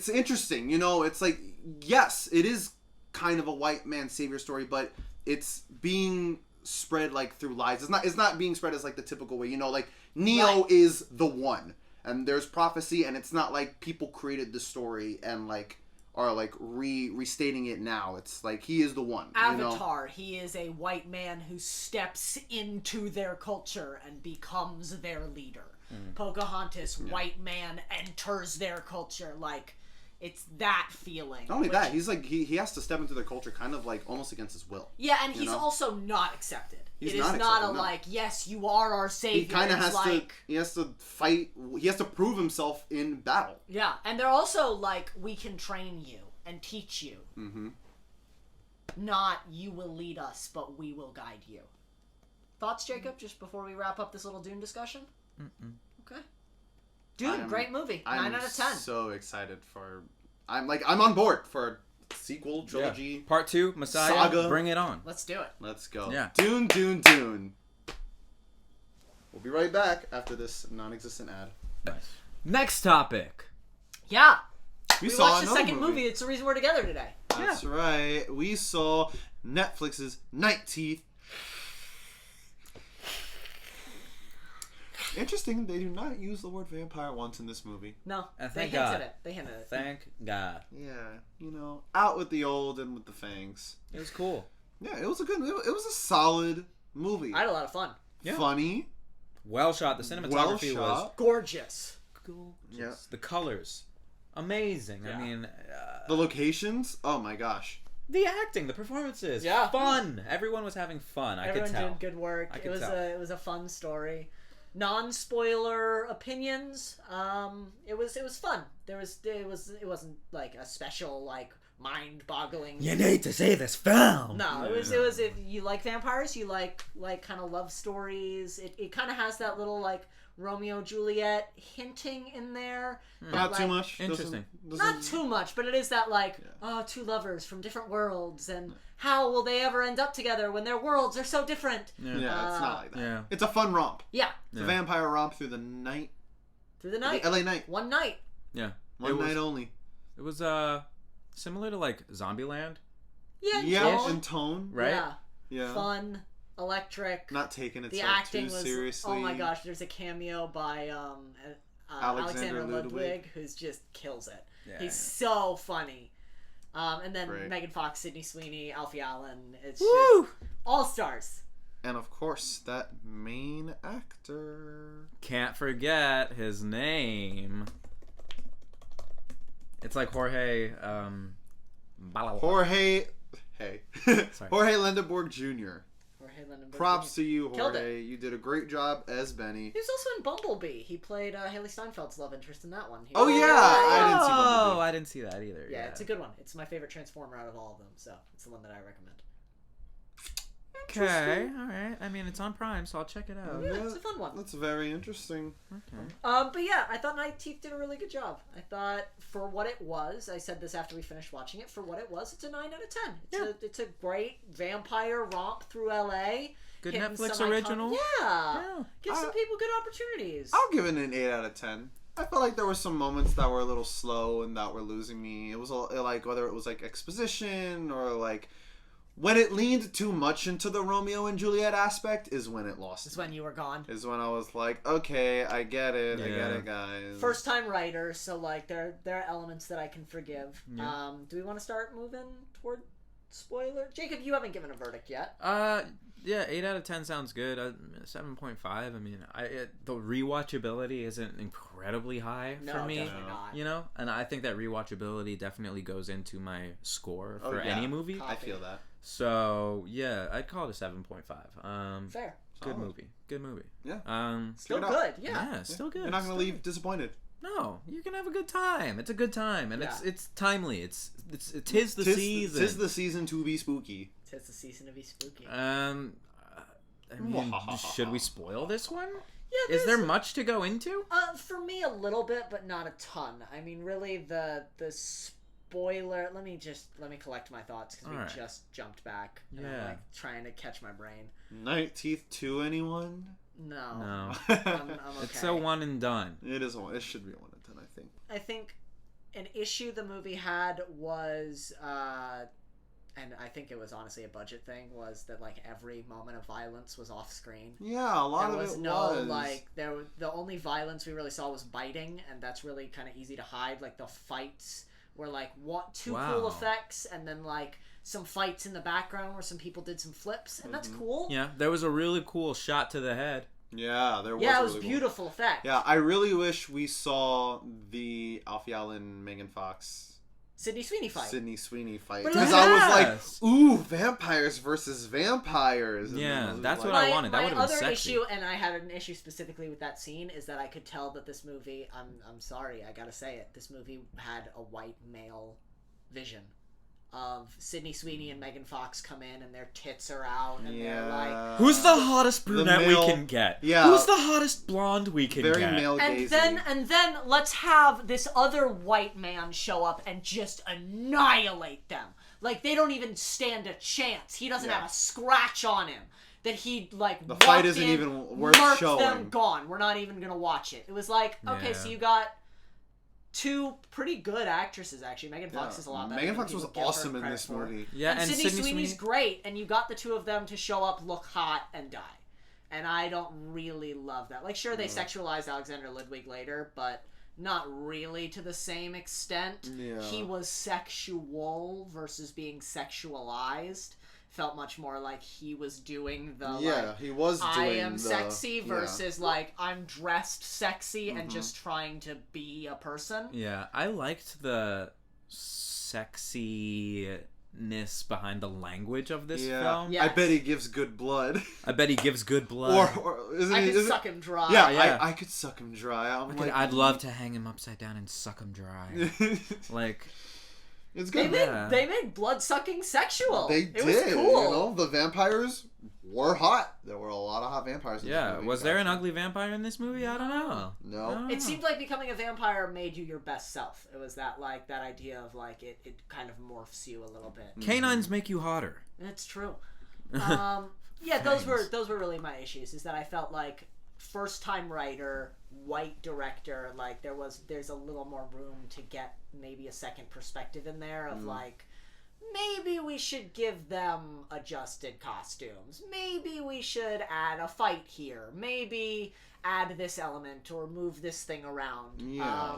[SPEAKER 3] interesting, it's like, yes, it is kind of a white man savior story, but it's being spread like through lies. It's not being spread as like the typical way, like Neo is the one, and there's prophecy, and it's not like people created the story and like are like restating it now. It's like he is the one.
[SPEAKER 2] Avatar, he is a white man who steps into their culture and becomes their leader. Pocahontas, white man enters their culture. Like, it's that feeling.
[SPEAKER 3] Not only that, he's like he has to step into their culture kind of like almost against his will.
[SPEAKER 2] Yeah, and he's also not accepted.
[SPEAKER 3] He's
[SPEAKER 2] it
[SPEAKER 3] not
[SPEAKER 2] is not
[SPEAKER 3] accepted,
[SPEAKER 2] a like, yes, you are our savior.
[SPEAKER 3] He kind of has he has to fight. He has to prove himself in battle.
[SPEAKER 2] Yeah, and they're also like, we can train you and teach you. Not you will lead us, but we will guide you. Thoughts, Jacob? Just before we wrap up this little Dune discussion. Okay. Dune, great movie. 9 out of 10.
[SPEAKER 3] So excited for. I'm on board for sequel trilogy.
[SPEAKER 1] Yeah. Part 2, Messiah.
[SPEAKER 3] Saga.
[SPEAKER 1] Bring it on.
[SPEAKER 2] Let's do it.
[SPEAKER 3] Let's go.
[SPEAKER 1] Yeah.
[SPEAKER 3] Dune. We'll be right back after this non-existent ad.
[SPEAKER 1] Nice. Next topic.
[SPEAKER 2] Yeah.
[SPEAKER 3] We
[SPEAKER 2] watched the second movie. It's the reason we're together today.
[SPEAKER 3] That's right. We saw Netflix's Night Teeth. Interesting, they do not use the word vampire once in this movie.
[SPEAKER 2] No,
[SPEAKER 1] thank God.
[SPEAKER 2] They hinted it.
[SPEAKER 1] Thank God.
[SPEAKER 3] Yeah, out with the old and with the fangs.
[SPEAKER 1] It was cool.
[SPEAKER 3] Yeah, it was a solid movie.
[SPEAKER 2] I had a lot of fun.
[SPEAKER 1] Yeah.
[SPEAKER 3] Funny.
[SPEAKER 1] Well shot. The cinematography was
[SPEAKER 2] gorgeous.
[SPEAKER 3] Yeah.
[SPEAKER 1] The colors, amazing.
[SPEAKER 3] Yeah.
[SPEAKER 1] I mean,
[SPEAKER 3] the locations. Oh my gosh.
[SPEAKER 1] The acting, the performances, fun. Everyone was having fun.
[SPEAKER 2] Everyone
[SPEAKER 1] I could tell.
[SPEAKER 2] did good work. It was a fun story. Non-spoiler opinions. It was fun. It wasn't like a special like mind-boggling.
[SPEAKER 1] You need to see this film.
[SPEAKER 2] No, it was. If you like vampires, you like kind of love stories. It kind of has that little like Romeo Juliet hinting in there.
[SPEAKER 3] Not too much.
[SPEAKER 1] Interesting.
[SPEAKER 2] Not too much, but it is that like two lovers from different worlds, and how will they ever end up together when their worlds are so different?
[SPEAKER 3] Yeah, it's not like that.
[SPEAKER 1] Yeah.
[SPEAKER 3] It's a fun romp.
[SPEAKER 2] Yeah.
[SPEAKER 3] It's a vampire romp through the night.
[SPEAKER 2] Through the night.
[SPEAKER 3] The LA night.
[SPEAKER 2] One night.
[SPEAKER 1] Yeah.
[SPEAKER 3] One night only.
[SPEAKER 1] It was similar to like Zombieland.
[SPEAKER 2] Yeah.
[SPEAKER 3] In tone.
[SPEAKER 1] Right?
[SPEAKER 3] Yeah.
[SPEAKER 2] Fun, electric.
[SPEAKER 3] Not taking it
[SPEAKER 2] the
[SPEAKER 3] so
[SPEAKER 2] acting
[SPEAKER 3] too
[SPEAKER 2] was,
[SPEAKER 3] seriously.
[SPEAKER 2] Oh my gosh, there's a cameo by Alexander Ludwig who's just kills it.
[SPEAKER 1] Yeah.
[SPEAKER 2] He's so funny. And then
[SPEAKER 3] Great.
[SPEAKER 2] Megan Fox, Sydney Sweeney, Alfie Allen. It's
[SPEAKER 1] Woo!
[SPEAKER 2] just all stars.
[SPEAKER 3] And of course, that main actor.
[SPEAKER 1] Can't forget his name. It's like Jorge.
[SPEAKER 3] Jorge. Hey.
[SPEAKER 1] Sorry.
[SPEAKER 3] Jorge Lindenberg Jr.
[SPEAKER 2] Jorge Lindenberg.
[SPEAKER 3] Props to you,
[SPEAKER 2] Killed
[SPEAKER 3] Jorge. You did a great job as Benny.
[SPEAKER 2] He was also in Bumblebee. He played Haley Steinfeld's love interest in that one.
[SPEAKER 3] Oh, yeah! I didn't see Bumblebee.
[SPEAKER 1] Oh, I didn't see that either.
[SPEAKER 2] Yeah, it's a good one. It's my favorite Transformer out of all of them, so it's the one that I recommend.
[SPEAKER 1] Okay, alright. I mean, it's on Prime, so I'll check it out.
[SPEAKER 2] Yeah, it's a fun one.
[SPEAKER 3] That's very interesting.
[SPEAKER 1] Okay.
[SPEAKER 2] But yeah, I thought Night Teeth did a really good job. I thought for what it was, I said this after we finished watching it, for what it was, it's a 9 out of 10. It's a great vampire romp through LA.
[SPEAKER 1] Good
[SPEAKER 2] hitting
[SPEAKER 1] Netflix
[SPEAKER 2] some
[SPEAKER 1] original.
[SPEAKER 2] Yeah. Give some people good opportunities.
[SPEAKER 3] I'll give it an 8 out of 10. I felt like there were some moments that were a little slow and that were losing me. It was like, whether it was like exposition or like when it leaned too much into the Romeo and Juliet aspect is when it lost.
[SPEAKER 2] Is when you were gone.
[SPEAKER 3] Is when I was like, okay, I get it. I get it, guys.
[SPEAKER 2] First time writer, so like there are elements that I can forgive.
[SPEAKER 1] Yeah.
[SPEAKER 2] Do we want to start moving toward spoiler? Jacob, you haven't given a verdict yet.
[SPEAKER 1] Yeah, 8 out of 10 sounds good. 7.5. I mean, the rewatchability isn't incredibly high for me.
[SPEAKER 2] Definitely not.
[SPEAKER 1] You know, and I think that rewatchability definitely goes into my score for any movie.
[SPEAKER 3] I feel that.
[SPEAKER 1] So yeah, I'd call it a 7.5.
[SPEAKER 2] Fair.
[SPEAKER 1] Good
[SPEAKER 3] Solid.
[SPEAKER 1] movie. Good movie.
[SPEAKER 3] Yeah.
[SPEAKER 2] Still good. Yeah.
[SPEAKER 1] Yeah, still good.
[SPEAKER 3] You're not gonna
[SPEAKER 1] Still
[SPEAKER 3] leave
[SPEAKER 1] good.
[SPEAKER 3] disappointed.
[SPEAKER 1] No, you can have a good time. It's a good time, and
[SPEAKER 2] Yeah.
[SPEAKER 1] it's timely. Tis the season.
[SPEAKER 3] Tis the season to be spooky.
[SPEAKER 2] Tis the season to be spooky.
[SPEAKER 1] I mean, should we spoil this one?
[SPEAKER 2] Yeah.
[SPEAKER 1] Is there much to go into?
[SPEAKER 2] For me, a little bit, but not a ton. I mean, really, the spoiler. Let me collect my thoughts because we just jumped back. And I'm like trying to catch my brain.
[SPEAKER 3] Night Teeth 2, anyone?
[SPEAKER 2] No.
[SPEAKER 1] No.
[SPEAKER 2] I'm okay.
[SPEAKER 1] It's a one and done.
[SPEAKER 3] It is one. It should be 1 and 10, I think.
[SPEAKER 2] I think an issue the movie had was, and I think it was honestly a budget thing, was that like every moment of violence was off screen.
[SPEAKER 3] Yeah, a lot
[SPEAKER 2] There
[SPEAKER 3] of
[SPEAKER 2] was
[SPEAKER 3] it
[SPEAKER 2] no
[SPEAKER 3] was.
[SPEAKER 2] the only violence we really saw was biting, and that's really kind of easy to hide. Like the fights were like two cool effects, and then like some fights in the background where some people did some flips, and that's cool.
[SPEAKER 1] Yeah, there was a really cool shot to the head.
[SPEAKER 3] Yeah, there was.
[SPEAKER 2] Yeah, it was
[SPEAKER 3] really cool.
[SPEAKER 2] beautiful effect.
[SPEAKER 3] Yeah, I really wish we saw the Alfie Allen, Megan Fox,
[SPEAKER 2] Sydney Sweeney fight.
[SPEAKER 1] But
[SPEAKER 3] Because
[SPEAKER 1] yes!
[SPEAKER 3] I was like, ooh, vampires versus vampires. And
[SPEAKER 1] Yeah,
[SPEAKER 3] then I was
[SPEAKER 1] that's
[SPEAKER 3] like,
[SPEAKER 1] what I wanted. That
[SPEAKER 2] My
[SPEAKER 1] would have been
[SPEAKER 2] other
[SPEAKER 1] sexy.
[SPEAKER 2] issue, and I had an issue specifically with that scene, is that I could tell that this movie, I'm sorry, I gotta say it, this movie had a white male vision of Sydney Sweeney and Megan Fox come in and their tits are out and they're like,
[SPEAKER 1] Who's the hottest brunette we can get?
[SPEAKER 3] Yeah.
[SPEAKER 1] Who's the hottest blonde we can
[SPEAKER 3] very
[SPEAKER 1] get?
[SPEAKER 3] male gazing.
[SPEAKER 2] and then let's have this other white man show up and just annihilate them. Like they don't even stand a chance. He doesn't have a scratch on him. That he like
[SPEAKER 3] The fight
[SPEAKER 2] walked
[SPEAKER 3] isn't
[SPEAKER 2] in,
[SPEAKER 3] even worth
[SPEAKER 2] murked
[SPEAKER 3] showing.
[SPEAKER 2] them, gone. We're not even gonna watch it. It was like, okay, so you got two pretty good actresses actually. Megan Fox is a lot better.
[SPEAKER 3] Megan
[SPEAKER 2] than
[SPEAKER 3] Fox was
[SPEAKER 2] people give her
[SPEAKER 3] awesome in
[SPEAKER 2] credit
[SPEAKER 3] this
[SPEAKER 2] for.
[SPEAKER 3] movie.
[SPEAKER 1] Yeah,
[SPEAKER 2] and
[SPEAKER 1] and
[SPEAKER 2] Sydney
[SPEAKER 1] Sydney
[SPEAKER 2] Sweeney's
[SPEAKER 1] Sweeney.
[SPEAKER 2] great, and you got the two of them to show up, look hot, and die. And I don't really love that. Like, sure, they sexualized Alexander Ludwig later, but not really to the same extent.
[SPEAKER 3] Yeah.
[SPEAKER 2] He was sexual versus being sexualized. Felt much more like he was doing the
[SPEAKER 3] he was doing
[SPEAKER 2] I am
[SPEAKER 3] the,
[SPEAKER 2] sexy versus like I'm dressed sexy and just trying to be a person.
[SPEAKER 1] Yeah, I liked the sexiness behind the language of this film.
[SPEAKER 2] Yes.
[SPEAKER 3] I bet he gives good blood.
[SPEAKER 1] I bet he gives good blood.
[SPEAKER 3] or isn't
[SPEAKER 2] I
[SPEAKER 3] he?
[SPEAKER 2] could suck him dry.
[SPEAKER 3] Yeah, I could suck him dry.
[SPEAKER 1] I'd love to hang him upside down and suck him dry. Like,
[SPEAKER 3] it's
[SPEAKER 2] They
[SPEAKER 3] good.
[SPEAKER 2] made blood sucking sexual.
[SPEAKER 3] They
[SPEAKER 2] it
[SPEAKER 3] did.
[SPEAKER 2] was cool.
[SPEAKER 3] You know, the vampires were hot. There were a lot of hot vampires in this movie.
[SPEAKER 1] was there an ugly vampire in this movie? I don't know.
[SPEAKER 3] No.
[SPEAKER 2] It seemed like becoming a vampire made you your best self. It was that idea of like it kind of morphs you a little bit.
[SPEAKER 1] Canines make you hotter.
[SPEAKER 2] It's true. Yeah, those were really my issues. Is that I felt like first time writer, white director, like there's a little more room to get maybe a second perspective in there of like maybe we should give them adjusted costumes. Maybe we should add a fight here. Maybe add this element or move this thing around.
[SPEAKER 3] Yeah.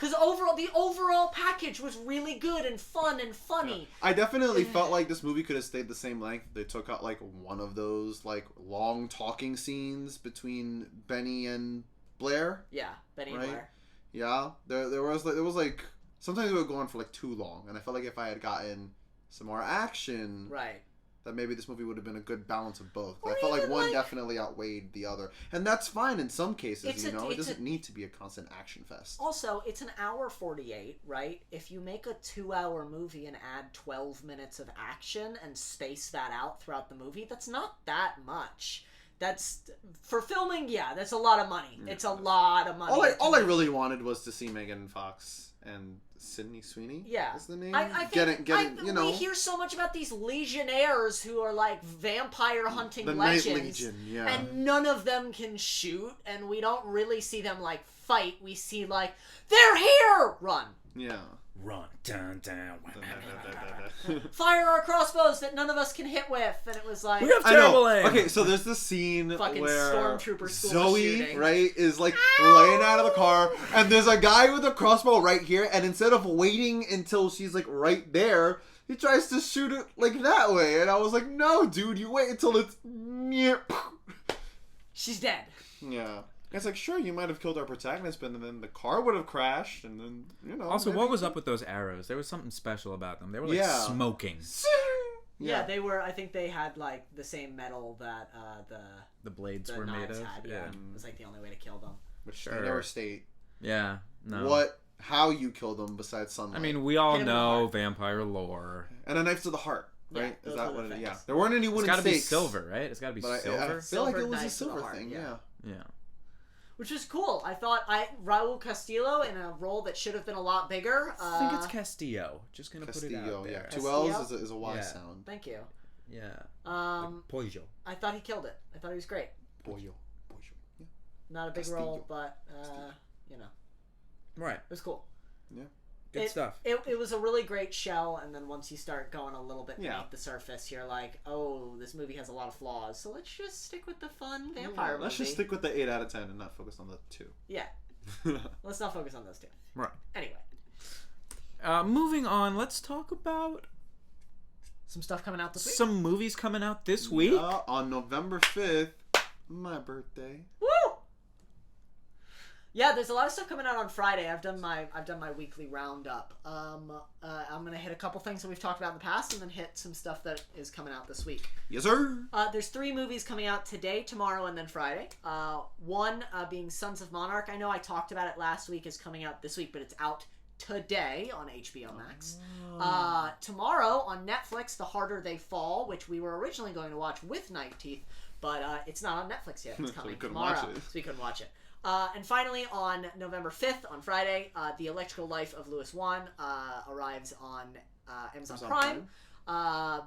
[SPEAKER 2] Because the overall package was really good and fun and funny.
[SPEAKER 3] I definitely felt like this movie could have stayed the same length. They took out like one of those like long talking scenes between Benny and Blair.
[SPEAKER 2] Yeah, Benny and Blair.
[SPEAKER 3] Yeah, there was like sometimes it would go on for like too long, and I felt like if I had gotten some more action,
[SPEAKER 2] right,
[SPEAKER 3] that maybe this movie would have been a good balance of both.
[SPEAKER 2] Or
[SPEAKER 3] I felt like one
[SPEAKER 2] like,
[SPEAKER 3] definitely outweighed the other, and that's fine in some cases. It doesn't need to be a constant action fest.
[SPEAKER 2] Also, it's an hour 48, right? If you make a 2-hour movie and add 12 minutes of action and space that out throughout the movie, that's not that much. That's for filming. Yeah, that's a lot of money. Yeah. It's a lot of money.
[SPEAKER 3] All I really wanted was to see Megan Fox and Sydney Sweeney.
[SPEAKER 2] Yeah,
[SPEAKER 3] is the name.
[SPEAKER 2] I think we hear so much about these legionnaires who are like vampire hunting legends,
[SPEAKER 3] Night Legion, yeah,
[SPEAKER 2] and none of them can shoot, and we don't really see them like fight. We see like they're here, run.
[SPEAKER 3] Yeah.
[SPEAKER 1] Run, dun, dun,
[SPEAKER 2] fire our crossbows that none of us can hit with, and it was like
[SPEAKER 1] we have terrible aim.
[SPEAKER 3] Okay, so there's this scene where
[SPEAKER 2] stormtrooper
[SPEAKER 3] Zoe,
[SPEAKER 2] shooting.
[SPEAKER 3] right, is like laying out of the car, and there's a guy with a crossbow right here, and instead of waiting until she's like right there, he tries to shoot it like that way, and I was like, no, dude, you wait until it's
[SPEAKER 2] she's dead.
[SPEAKER 3] Yeah. It's like, sure, you might have killed our protagonist, but then the car would have crashed, and then,
[SPEAKER 1] Also, what was up with those arrows? There was something special about them. They were, like, smoking.
[SPEAKER 2] Yeah, they were, I think they had, like, the same metal that
[SPEAKER 1] the blades were made of.
[SPEAKER 2] Had, yeah. It was, like, the only way to kill them.
[SPEAKER 3] Which they never state.
[SPEAKER 1] Yeah, no.
[SPEAKER 3] How you kill them besides sunlight.
[SPEAKER 1] I mean, we all know vampire lore.
[SPEAKER 3] And a knife to the heart, right?
[SPEAKER 2] Yeah,
[SPEAKER 3] is that what it is? Yeah. There weren't any wooden stakes.
[SPEAKER 1] It's gotta be silver, right? It's gotta be silver.
[SPEAKER 3] I feel like it was a silver thing,
[SPEAKER 2] yeah.
[SPEAKER 1] Yeah.
[SPEAKER 2] Which was cool. I thought Raul Castillo in a role that should have been a lot bigger.
[SPEAKER 1] I think it's Castillo. Just gonna put it out there.
[SPEAKER 3] Yeah. Two L's is a Y sound.
[SPEAKER 2] Thank you.
[SPEAKER 1] Yeah.
[SPEAKER 2] Like
[SPEAKER 1] Pollo.
[SPEAKER 2] I thought he killed it. I thought he was great.
[SPEAKER 3] Pollo.
[SPEAKER 2] Yeah. Not a big role, but
[SPEAKER 1] Right.
[SPEAKER 2] It was cool.
[SPEAKER 3] Yeah.
[SPEAKER 1] Good stuff.
[SPEAKER 2] It was a really great shell, and then once you start going a little bit beneath the surface, you're like, oh, this movie has a lot of flaws, so let's just stick with the fun vampire movie.
[SPEAKER 3] Let's just stick with the 8 out of 10 and not focus on the 2.
[SPEAKER 2] Yeah. Let's not focus on those 2.
[SPEAKER 1] Right.
[SPEAKER 2] Anyway.
[SPEAKER 1] Moving on, let's talk about
[SPEAKER 2] some stuff coming out this week.
[SPEAKER 1] Some movies coming out this week.
[SPEAKER 3] On November 5th, my birthday.
[SPEAKER 2] Woo! Yeah, there's a lot of stuff coming out on Friday. I've done my weekly roundup. I'm gonna hit a couple things that we've talked about in the past, and then hit some stuff that is coming out this week.
[SPEAKER 3] Yes, sir.
[SPEAKER 2] There's 3 movies coming out today, tomorrow, and then Friday. One being Sons of Monarch. I know I talked about it last week. Is coming out this week, but it's out today on HBO Max. Tomorrow on Netflix, The Harder They Fall, which we were originally going to watch with Night Teeth, but it's not on Netflix yet. It's coming tomorrow, so we couldn't watch it. And finally, on November 5th, on Friday, The Electrical Life of Louis Wan arrives on Amazon Prime.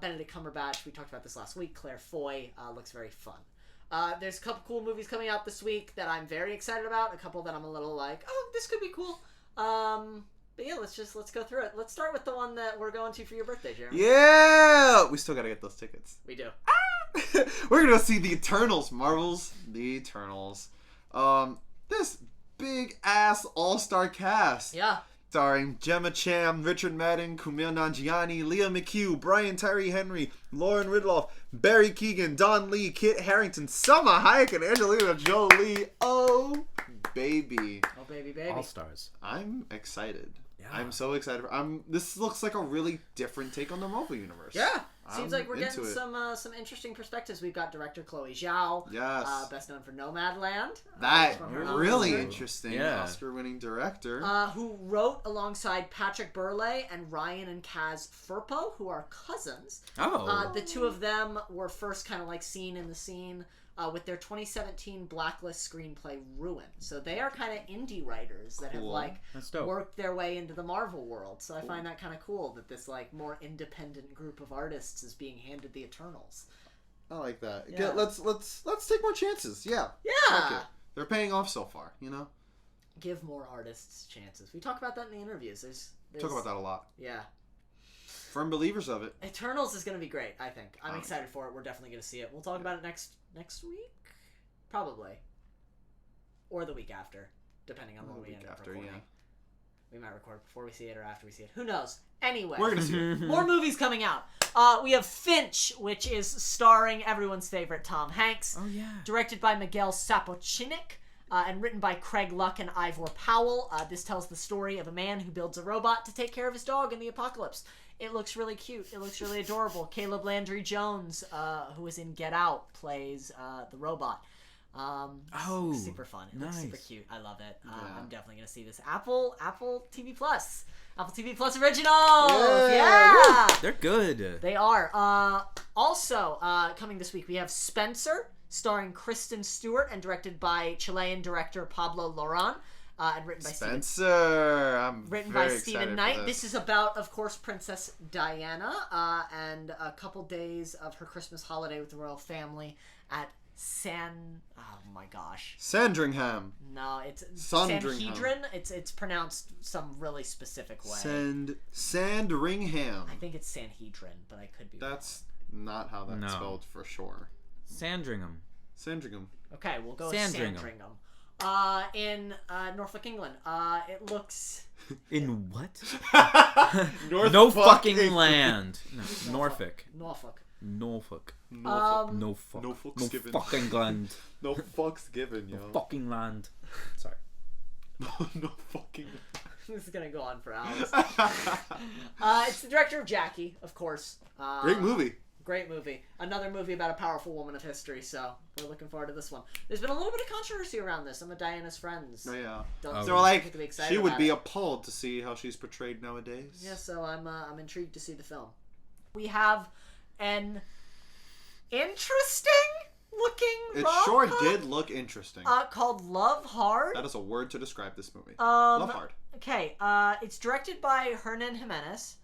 [SPEAKER 2] Benedict Cumberbatch, we talked about this last week. Claire Foy looks very fun. There's a couple cool movies coming out this week that I'm very excited about. A couple that I'm a little like, oh, this could be cool. But yeah, let's go through it. Let's start with the one that we're going to for your birthday, Jeremy.
[SPEAKER 3] Yeah! We still gotta get those tickets.
[SPEAKER 2] We do.
[SPEAKER 3] We're gonna see The Eternals, Marvel's The Eternals. This big ass all-star cast.
[SPEAKER 2] Yeah.
[SPEAKER 3] Starring Gemma Chan, Richard Madden, Kumail Nanjiani, Lia McHugh, Brian Tyree Henry, Lauren Ridloff, Barry Keoghan, Don Lee, Kit Harington, Salma Hayek, and Angelina Jolie. Oh, baby.
[SPEAKER 2] Oh, baby, baby.
[SPEAKER 1] All stars.
[SPEAKER 3] I'm excited.
[SPEAKER 1] Yeah.
[SPEAKER 3] I'm so excited. This looks like a really different take on the Marvel universe.
[SPEAKER 2] Yeah. Seems like we're getting some interesting perspectives. We've got director Chloé Zhao.
[SPEAKER 3] Yes.
[SPEAKER 2] Best known for Nomadland.
[SPEAKER 3] That really interesting.
[SPEAKER 1] Yeah.
[SPEAKER 3] Oscar-winning director.
[SPEAKER 2] Who wrote alongside Patrick Burleigh and Ryan and Kaz Firpo, who are cousins.
[SPEAKER 1] Oh.
[SPEAKER 2] The two of them were first kind of like seen in the scene with their 2017 Blacklist screenplay Ruin. So they are kind of indie writers that have like worked their way into the Marvel world. So I find that kind of cool that this like more independent group of artists is being handed the Eternals.
[SPEAKER 3] I like that.
[SPEAKER 2] Yeah.
[SPEAKER 3] Let's take more chances. Yeah.
[SPEAKER 2] Yeah.
[SPEAKER 3] Okay. They're paying off so far, you know?
[SPEAKER 2] Give more artists chances. We talk about that in the interviews. There's
[SPEAKER 3] talk about that a lot.
[SPEAKER 2] Yeah.
[SPEAKER 3] Firm believers of it.
[SPEAKER 2] Eternals is going to be great, I think. I'm excited for it. We're definitely going to see it. We'll talk about it next week? Probably. Or the week after, depending on when we end up recording. Yeah. We might record before we see it or after we see it. Who knows? Anyway,
[SPEAKER 3] We're gonna see it.
[SPEAKER 2] more movies coming out. We have Finch, which is starring everyone's favorite Tom Hanks.
[SPEAKER 1] Oh, yeah.
[SPEAKER 2] Directed by Miguel Sapochnik. And written by Craig Luck and Ivor Powell. This tells the story of a man who builds a robot to take care of his dog in the apocalypse. It looks really cute. It looks really adorable. Caleb Landry Jones, who was in Get Out, plays the robot. Super fun. It looks super cute. I love it. I'm definitely gonna see this. Apple TV Plus. Apple TV Plus originals. Yeah.
[SPEAKER 1] They're good.
[SPEAKER 2] They are. Also, coming this week, we have Spencer, starring Kristen Stewart and directed by Chilean director Pablo Larraín. And written by Stephen Knight. This is about, of course, Princess Diana and a couple days of her Christmas holiday with the royal family at
[SPEAKER 3] Sandringham.
[SPEAKER 2] No, it's
[SPEAKER 3] Sandringham.
[SPEAKER 2] Sanhedrin. It's pronounced some really specific way.
[SPEAKER 3] Sandringham.
[SPEAKER 2] I think it's Sanhedrin, but I could be
[SPEAKER 3] That's not how that's spelled for sure.
[SPEAKER 1] Sandringham.
[SPEAKER 2] Okay, we'll go with Sandringham. In Norfolk, England. It looks...
[SPEAKER 1] In what? No fucking land. No, Norfolk. No fucking land.
[SPEAKER 3] No fucks given, yo.
[SPEAKER 1] No fucking land. Sorry.
[SPEAKER 3] No fucking...
[SPEAKER 2] This is gonna go on for hours. It's the director of Jackie, of course.
[SPEAKER 3] Great movie.
[SPEAKER 2] Great movie. Another movie about a powerful woman of history, so we're looking forward to this one. There's been a little bit of controversy around this. Some of Diana's friends.
[SPEAKER 3] Oh, yeah.
[SPEAKER 2] Don't
[SPEAKER 3] so, like,
[SPEAKER 2] particularly excited
[SPEAKER 3] she would
[SPEAKER 2] about
[SPEAKER 3] be
[SPEAKER 2] it.
[SPEAKER 3] appalled to see how she's portrayed nowadays.
[SPEAKER 2] Yeah, so I'm intrigued to see the film. We have an interesting looking
[SPEAKER 3] It sure did look interesting.
[SPEAKER 2] called Love Hard.
[SPEAKER 3] That is a word to describe this movie. Love Hard.
[SPEAKER 2] Okay, it's directed by Hernan Jimenez.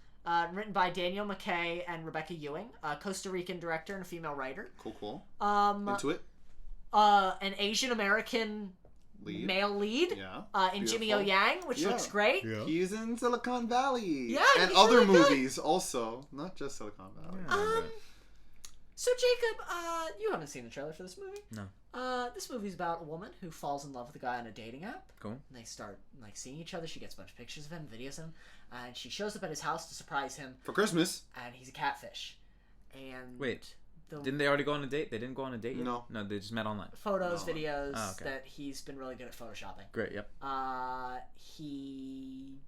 [SPEAKER 2] Written by Daniel McKay and Rebecca Ewing, a Costa Rican director and a female writer.
[SPEAKER 3] Cool. Into it.
[SPEAKER 2] An Asian American male lead.
[SPEAKER 3] Yeah.
[SPEAKER 2] In Jimmy O Yang, which looks great.
[SPEAKER 3] Yeah. He's in Silicon Valley.
[SPEAKER 2] Yeah,
[SPEAKER 3] and
[SPEAKER 2] he's
[SPEAKER 3] other
[SPEAKER 2] really
[SPEAKER 3] movies also, not just Silicon Valley.
[SPEAKER 2] So Jacob, you haven't seen the trailer for this movie?
[SPEAKER 1] No.
[SPEAKER 2] This movie's about a woman who falls in love with a guy on a dating app.
[SPEAKER 1] Cool.
[SPEAKER 2] And they start seeing each other. She gets a bunch of pictures of him, videos of him, and she shows up at his house to surprise him.
[SPEAKER 3] For Christmas.
[SPEAKER 2] And he's a catfish. And
[SPEAKER 1] wait, didn't they already go on a date? They didn't go on a date yet?
[SPEAKER 3] No.
[SPEAKER 1] No, they just met online.
[SPEAKER 2] Photos, videos that he's been really good at photoshopping.
[SPEAKER 1] Great. Yep.
[SPEAKER 2] He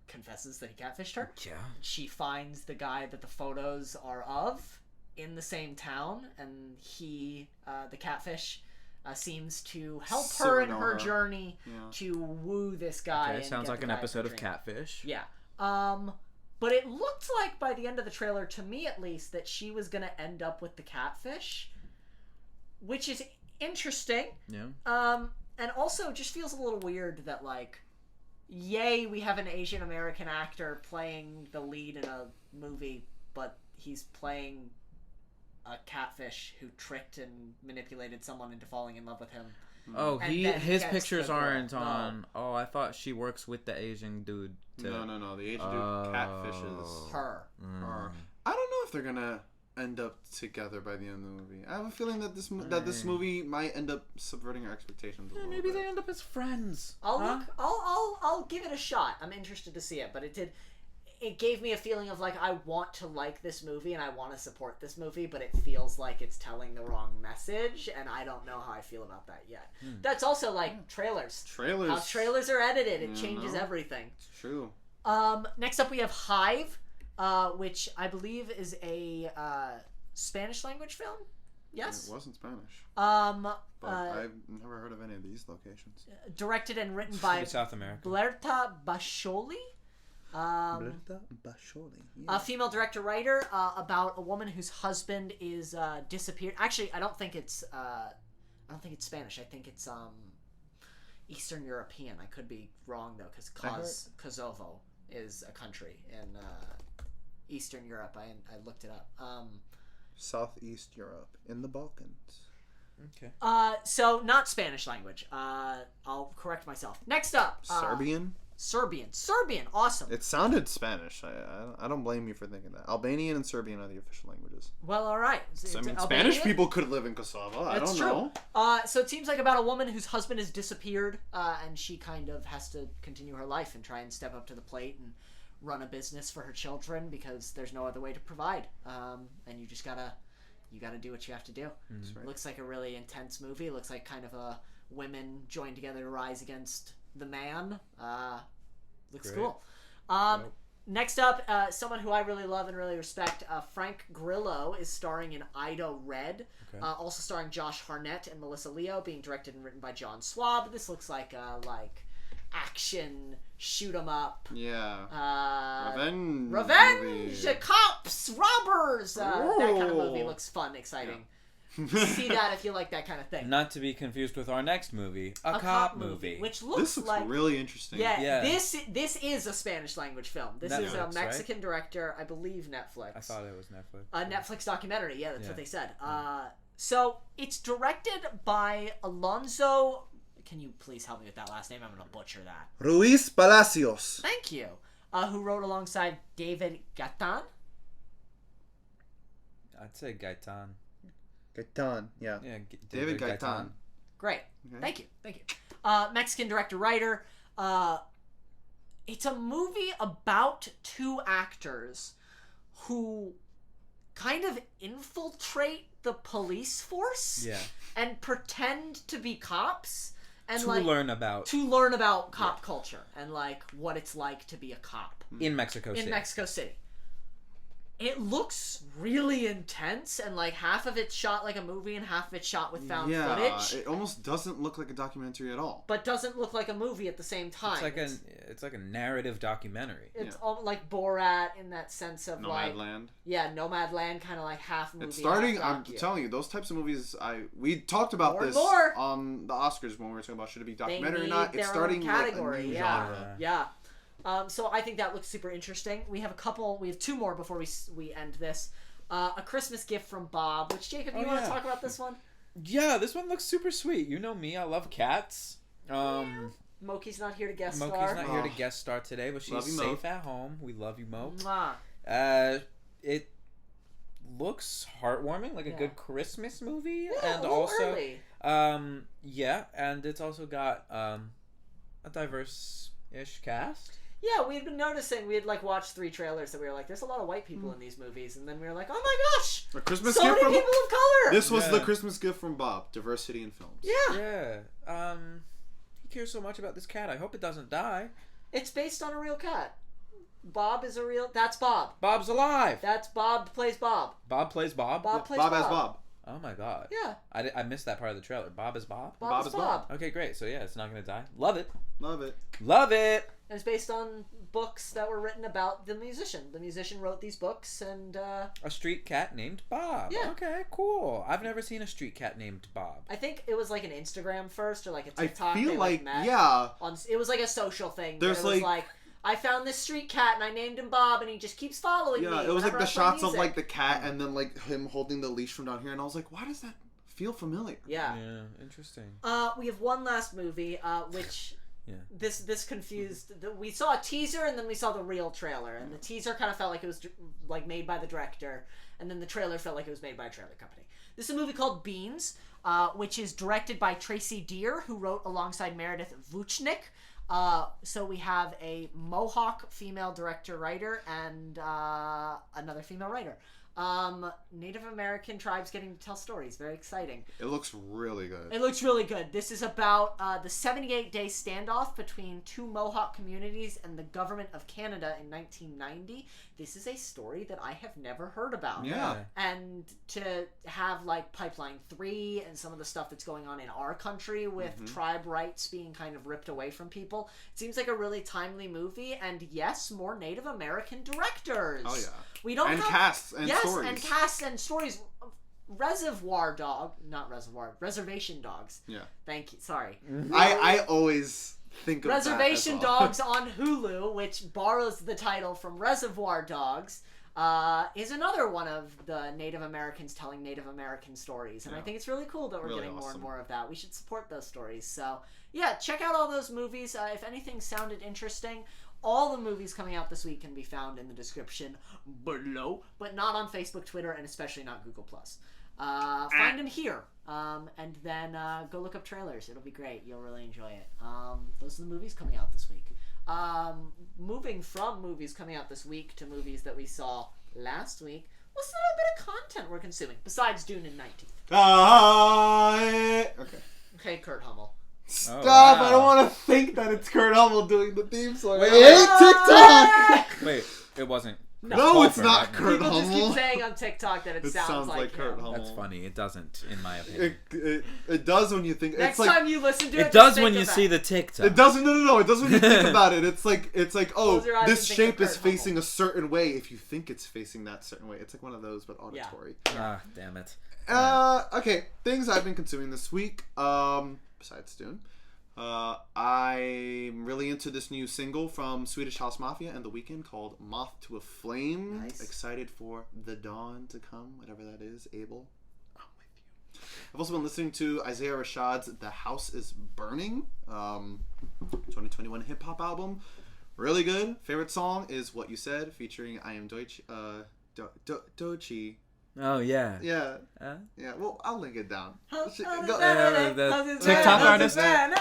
[SPEAKER 2] confesses that he catfished her.
[SPEAKER 1] Yeah.
[SPEAKER 2] She finds the guy that the photos are of in the same town, and he, the catfish, seems to help her in her journey to woo this guy.
[SPEAKER 1] Okay, sounds like an episode of Catfish.
[SPEAKER 2] Yeah. But it looked like by the end of the trailer, to me at least, that she was going to end up with the catfish, which is interesting.
[SPEAKER 1] Yeah.
[SPEAKER 2] And also just feels a little weird that, like, yay, we have an Asian American actor playing the lead in a movie, but he's playing a catfish who tricked and manipulated someone into falling in love with him.
[SPEAKER 1] Oh, his pictures aren't on. Oh, I thought she works with the Asian dude.
[SPEAKER 3] No. The Asian dude catfishes
[SPEAKER 2] her.
[SPEAKER 3] I don't know if they're gonna end up together by the end of the movie. I have a feeling that this movie might end up subverting our expectations.
[SPEAKER 1] Maybe they end up as friends.
[SPEAKER 2] I'll give it a shot. I'm interested to see it, but it gave me a feeling of like, I want to like this movie and I want to support this movie, but it feels like it's telling the wrong message, and I don't know how I feel about that yet. That's also like trailers. How trailers are edited, it changes everything.
[SPEAKER 3] It's true.
[SPEAKER 2] Next up we have Hive, which I believe is a Spanish language film. Yes?
[SPEAKER 3] It wasn't Spanish.
[SPEAKER 2] But
[SPEAKER 3] I've never heard of any of these locations.
[SPEAKER 2] Directed and written by
[SPEAKER 1] South America.
[SPEAKER 2] Blerta Bascioli. A female director-writer about a woman whose husband is disappeared. Actually, I don't think it's Spanish. I think it's Eastern European. I could be wrong though, because Kosovo is a country in Eastern Europe. I looked it up.
[SPEAKER 3] Southeast Europe in the Balkans.
[SPEAKER 2] Okay. So not Spanish language. I'll correct myself. Next up,
[SPEAKER 3] Serbian.
[SPEAKER 2] Serbian, awesome.
[SPEAKER 3] It sounded Spanish. I don't blame you for thinking that. Albanian and Serbian are the official languages.
[SPEAKER 2] Well, all right.
[SPEAKER 3] So, I mean, Spanish people could live in Kosovo. I don't know.
[SPEAKER 2] So it seems like about a woman whose husband has disappeared, and she kind of has to continue her life and try and step up to the plate and run a business for her children because there's no other way to provide. And you just gotta do what you have to do.
[SPEAKER 3] Right.
[SPEAKER 2] Looks like a really intense movie. Looks like kind of a women joined together to rise against the man. Looks
[SPEAKER 1] Great.
[SPEAKER 2] cool. Next up, someone who I really love and really respect, Frank Grillo is starring in Ida Red.
[SPEAKER 1] Okay.
[SPEAKER 2] Also starring Josh Hartnett and Melissa Leo, being directed and written by John Swab. This looks like action, shoot 'em up.
[SPEAKER 3] Yeah.
[SPEAKER 2] Revenge!
[SPEAKER 3] Movie.
[SPEAKER 2] Cops! Robbers! That kind of movie looks fun, exciting. See that if you like that kind of thing.
[SPEAKER 1] Not to be confused with our next movie, a cop movie.
[SPEAKER 2] Which looks
[SPEAKER 3] This looks
[SPEAKER 2] like...
[SPEAKER 3] really interesting.
[SPEAKER 2] Yeah, this is a Spanish language film. This is a
[SPEAKER 1] Netflix,
[SPEAKER 2] Mexican director, I believe Netflix.
[SPEAKER 1] I thought it was Netflix.
[SPEAKER 2] A Netflix documentary, yeah, that's what they said. So, it's directed by Alonso... Can you please help me with that last name? I'm going to butcher that.
[SPEAKER 3] Ruiz Palacios.
[SPEAKER 2] Thank you. Who wrote alongside David Gatan?
[SPEAKER 1] I'd say Gaetan.
[SPEAKER 3] Gaetan, yeah.
[SPEAKER 1] Yeah,
[SPEAKER 3] David Gaetan.
[SPEAKER 2] Great.
[SPEAKER 3] Okay.
[SPEAKER 2] Thank you. Mexican director-writer. It's a movie about two actors who kind of infiltrate the police force and pretend to be cops and
[SPEAKER 1] to learn about
[SPEAKER 2] cop culture and what it's like to be a cop
[SPEAKER 1] in Mexico City.
[SPEAKER 2] It looks really intense, and half of it's shot like a movie and half of it's shot with found footage.
[SPEAKER 3] It almost doesn't look like a documentary at all.
[SPEAKER 2] But doesn't look like a movie at the same time.
[SPEAKER 1] It's like a narrative documentary.
[SPEAKER 2] It's all like Borat in that sense of
[SPEAKER 3] Nomadland.
[SPEAKER 2] Nomadland, kind of half movie.
[SPEAKER 3] It's starting.
[SPEAKER 2] Half
[SPEAKER 3] I'm telling you, those types of movies. We talked about
[SPEAKER 2] more
[SPEAKER 3] this on the Oscars when we were talking about should it be documentary or not. It's starting
[SPEAKER 2] category.
[SPEAKER 3] Like a new
[SPEAKER 2] genre.
[SPEAKER 3] Yeah.
[SPEAKER 2] So I think that looks super interesting. We have two more before we end this. A Christmas Gift from Bob, which, Jacob, you want to talk about this one?
[SPEAKER 1] Yeah, this one looks super sweet. You know me, I love cats.
[SPEAKER 2] Moki's not here to guest star.
[SPEAKER 1] Moki's not here to guest star today, but she's safe at home. We love you, Moke. It looks heartwarming, like a good Christmas movie.
[SPEAKER 2] Yeah,
[SPEAKER 1] and
[SPEAKER 2] a little
[SPEAKER 1] also
[SPEAKER 2] early.
[SPEAKER 1] And it's also got a diverse-ish cast.
[SPEAKER 2] Yeah, we had been noticing. We had watched 3 trailers that we were like, "There's a lot of white people in these movies," and then we were like, "Oh my gosh,
[SPEAKER 3] a Christmas
[SPEAKER 2] so
[SPEAKER 3] gift
[SPEAKER 2] many
[SPEAKER 3] from
[SPEAKER 2] people of color!"
[SPEAKER 3] This was the Christmas gift from Bob. Diversity in films.
[SPEAKER 2] Yeah.
[SPEAKER 1] He cares so much about this cat. I hope it doesn't die.
[SPEAKER 2] It's based on a real cat. Bob is a real. That's Bob.
[SPEAKER 1] Bob's alive.
[SPEAKER 2] That's Bob plays Bob.
[SPEAKER 1] Bob plays Bob.
[SPEAKER 2] Bob plays
[SPEAKER 3] Bob as Bob.
[SPEAKER 1] Oh my god.
[SPEAKER 2] Yeah.
[SPEAKER 1] I missed that part of the trailer. Bob is Bob?
[SPEAKER 2] Bob is Bob.
[SPEAKER 1] Okay, great. So yeah, it's not going to die. Love it.
[SPEAKER 3] Love it.
[SPEAKER 1] Love it.
[SPEAKER 2] And it's based on books that were written about the musician. The musician wrote these books and...
[SPEAKER 1] A street cat named Bob.
[SPEAKER 2] Yeah.
[SPEAKER 1] Okay, cool. I've never seen a street cat named Bob.
[SPEAKER 2] I think it was an Instagram first or a TikTok.
[SPEAKER 3] I feel
[SPEAKER 2] met it was a social thing.
[SPEAKER 3] There's
[SPEAKER 2] it was I found this street cat and I named him Bob and he just keeps following me.
[SPEAKER 3] Yeah, it was
[SPEAKER 2] the
[SPEAKER 3] shots of the cat and then him holding the leash from down here and I was like, why does that feel familiar?
[SPEAKER 2] Yeah.
[SPEAKER 1] Yeah, interesting.
[SPEAKER 2] We have one last movie, which this confused. We saw a teaser and then we saw the real trailer, and the teaser kind of felt like it was made by the director, and then the trailer felt like it was made by a trailer company. This is a movie called Beans, which is directed by Tracy Deer, who wrote alongside Meredith Vuchnik. So we have a Mohawk female director-writer and another female writer. Native American tribes getting to tell stories. Very exciting.
[SPEAKER 3] It looks really good.
[SPEAKER 2] It looks really good. This is about the 78-day standoff between 2 Mohawk communities and the government of Canada in 1990. This is a story that I have never heard about.
[SPEAKER 3] Yeah.
[SPEAKER 2] And to have Pipeline 3 and some of the stuff that's going on in our country with tribe rights being kind of ripped away from people, it seems like a really timely movie. And yes, more Native American directors.
[SPEAKER 3] Oh yeah.
[SPEAKER 2] We don't have
[SPEAKER 3] casts and stories.
[SPEAKER 2] And casts and stories. Reservation Dogs.
[SPEAKER 3] Yeah.
[SPEAKER 2] Thank you. Sorry.
[SPEAKER 3] I always think of
[SPEAKER 2] Reservation
[SPEAKER 3] that as well.
[SPEAKER 2] Dogs on Hulu, which borrows the title from Reservoir Dogs. is another one of the Native Americans telling Native American stories. And I think it's really cool that we're
[SPEAKER 3] Really
[SPEAKER 2] getting more and
[SPEAKER 3] awesome.
[SPEAKER 2] more of that. We should support those stories. So, yeah, check out all those movies. If anything sounded interesting, all the movies coming out this week can be found in the description below, but not on Facebook, Twitter, and especially not Google+. Find them here, and then go look up trailers. It'll be great. You'll really enjoy it. Those are the movies coming out this week. Moving from movies coming out this week to movies that we saw last week, what's the little bit of content we're consuming besides Dune and 19th?
[SPEAKER 3] Okay.
[SPEAKER 2] Okay, Kurt Hummel.
[SPEAKER 3] Stop!
[SPEAKER 1] wow.
[SPEAKER 3] I don't want to think that it's Kurt Hummel doing the theme song.
[SPEAKER 1] Wait,
[SPEAKER 3] I hate TikTok!
[SPEAKER 1] Wait, it wasn't.
[SPEAKER 3] No, it's
[SPEAKER 1] Culper,
[SPEAKER 3] not
[SPEAKER 1] right?
[SPEAKER 3] Kurt
[SPEAKER 2] People just
[SPEAKER 3] Hummel.
[SPEAKER 2] keep saying on TikTok that it sounds like
[SPEAKER 3] Kurt
[SPEAKER 2] him.
[SPEAKER 3] Hummel.
[SPEAKER 1] That's funny. It doesn't, in my opinion.
[SPEAKER 3] It does when you think.
[SPEAKER 2] Next
[SPEAKER 3] it's like,
[SPEAKER 2] time you listen to it,
[SPEAKER 1] It does
[SPEAKER 2] just
[SPEAKER 1] when
[SPEAKER 2] think
[SPEAKER 1] you
[SPEAKER 2] of
[SPEAKER 1] see
[SPEAKER 2] that.
[SPEAKER 1] the TikTok.
[SPEAKER 3] It doesn't. No. It does when you think about it. It's like, oh,
[SPEAKER 2] Close your eyes
[SPEAKER 3] this
[SPEAKER 2] and think
[SPEAKER 3] shape
[SPEAKER 2] of
[SPEAKER 3] is
[SPEAKER 2] Kurt
[SPEAKER 3] facing
[SPEAKER 2] Hummel.
[SPEAKER 3] a certain way. If you think it's facing that certain way, it's like one of those, but auditory.
[SPEAKER 1] Ah, damn it.
[SPEAKER 3] Okay, things I've been consuming this week. Besides Dune, I'm really into this new single from Swedish House Mafia and The Weeknd called "Moth to a Flame."
[SPEAKER 2] Nice.
[SPEAKER 3] Excited for the dawn to come, whatever that is. Abel, I'm with you. I've also been listening to Isaiah Rashad's "The House Is Burning," 2021 hip hop album. Really good. Favorite song is "What You Said" featuring I Am Deutsch, Dochi.
[SPEAKER 1] Oh, yeah.
[SPEAKER 3] Yeah. Yeah, well, I'll link it down.
[SPEAKER 1] the
[SPEAKER 2] TikTok
[SPEAKER 1] artist?
[SPEAKER 3] Yeah,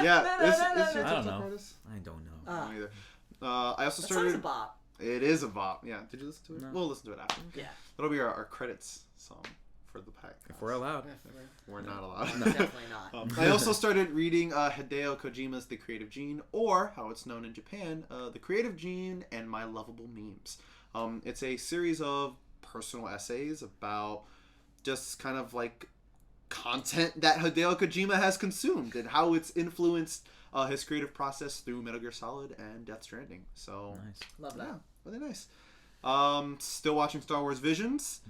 [SPEAKER 3] is your
[SPEAKER 1] I don't
[SPEAKER 3] TikTok
[SPEAKER 1] know.
[SPEAKER 3] artist?
[SPEAKER 1] I don't know.
[SPEAKER 3] I don't either. I also
[SPEAKER 2] That
[SPEAKER 3] started.
[SPEAKER 2] sounds a bop.
[SPEAKER 3] It is a bop. Yeah. Did you listen to it?
[SPEAKER 1] No.
[SPEAKER 3] We'll listen to it after.
[SPEAKER 2] Yeah.
[SPEAKER 3] That'll be our credits song for the pack.
[SPEAKER 1] If we're allowed.
[SPEAKER 3] We're not allowed.
[SPEAKER 2] Definitely not.
[SPEAKER 3] I also started reading Hideo Kojima's The Creative Gene, or how it's known in Japan, The Creative Gene and My Lovable Memes. It's a series of personal essays about just kind of like content that Hideo Kojima has consumed and how it's influenced his creative process through Metal Gear Solid and Death Stranding. So,
[SPEAKER 1] Nice.
[SPEAKER 2] Love that.
[SPEAKER 3] yeah, really nice. Still watching Star Wars Visions.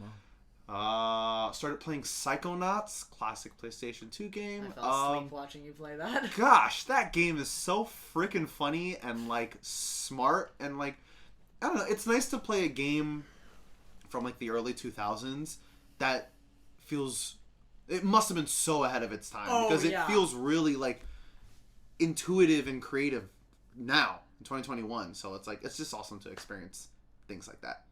[SPEAKER 3] Started playing Psychonauts, classic PlayStation 2 game.
[SPEAKER 2] I fell asleep watching you play that.
[SPEAKER 3] Gosh, that game is so freaking funny and like smart and like, I don't know, it's nice to play a game from like the early 2000s that feels, it must have been so ahead of its time because it feels really like intuitive and creative now in 2021. So it's like, it's just awesome to experience things like that.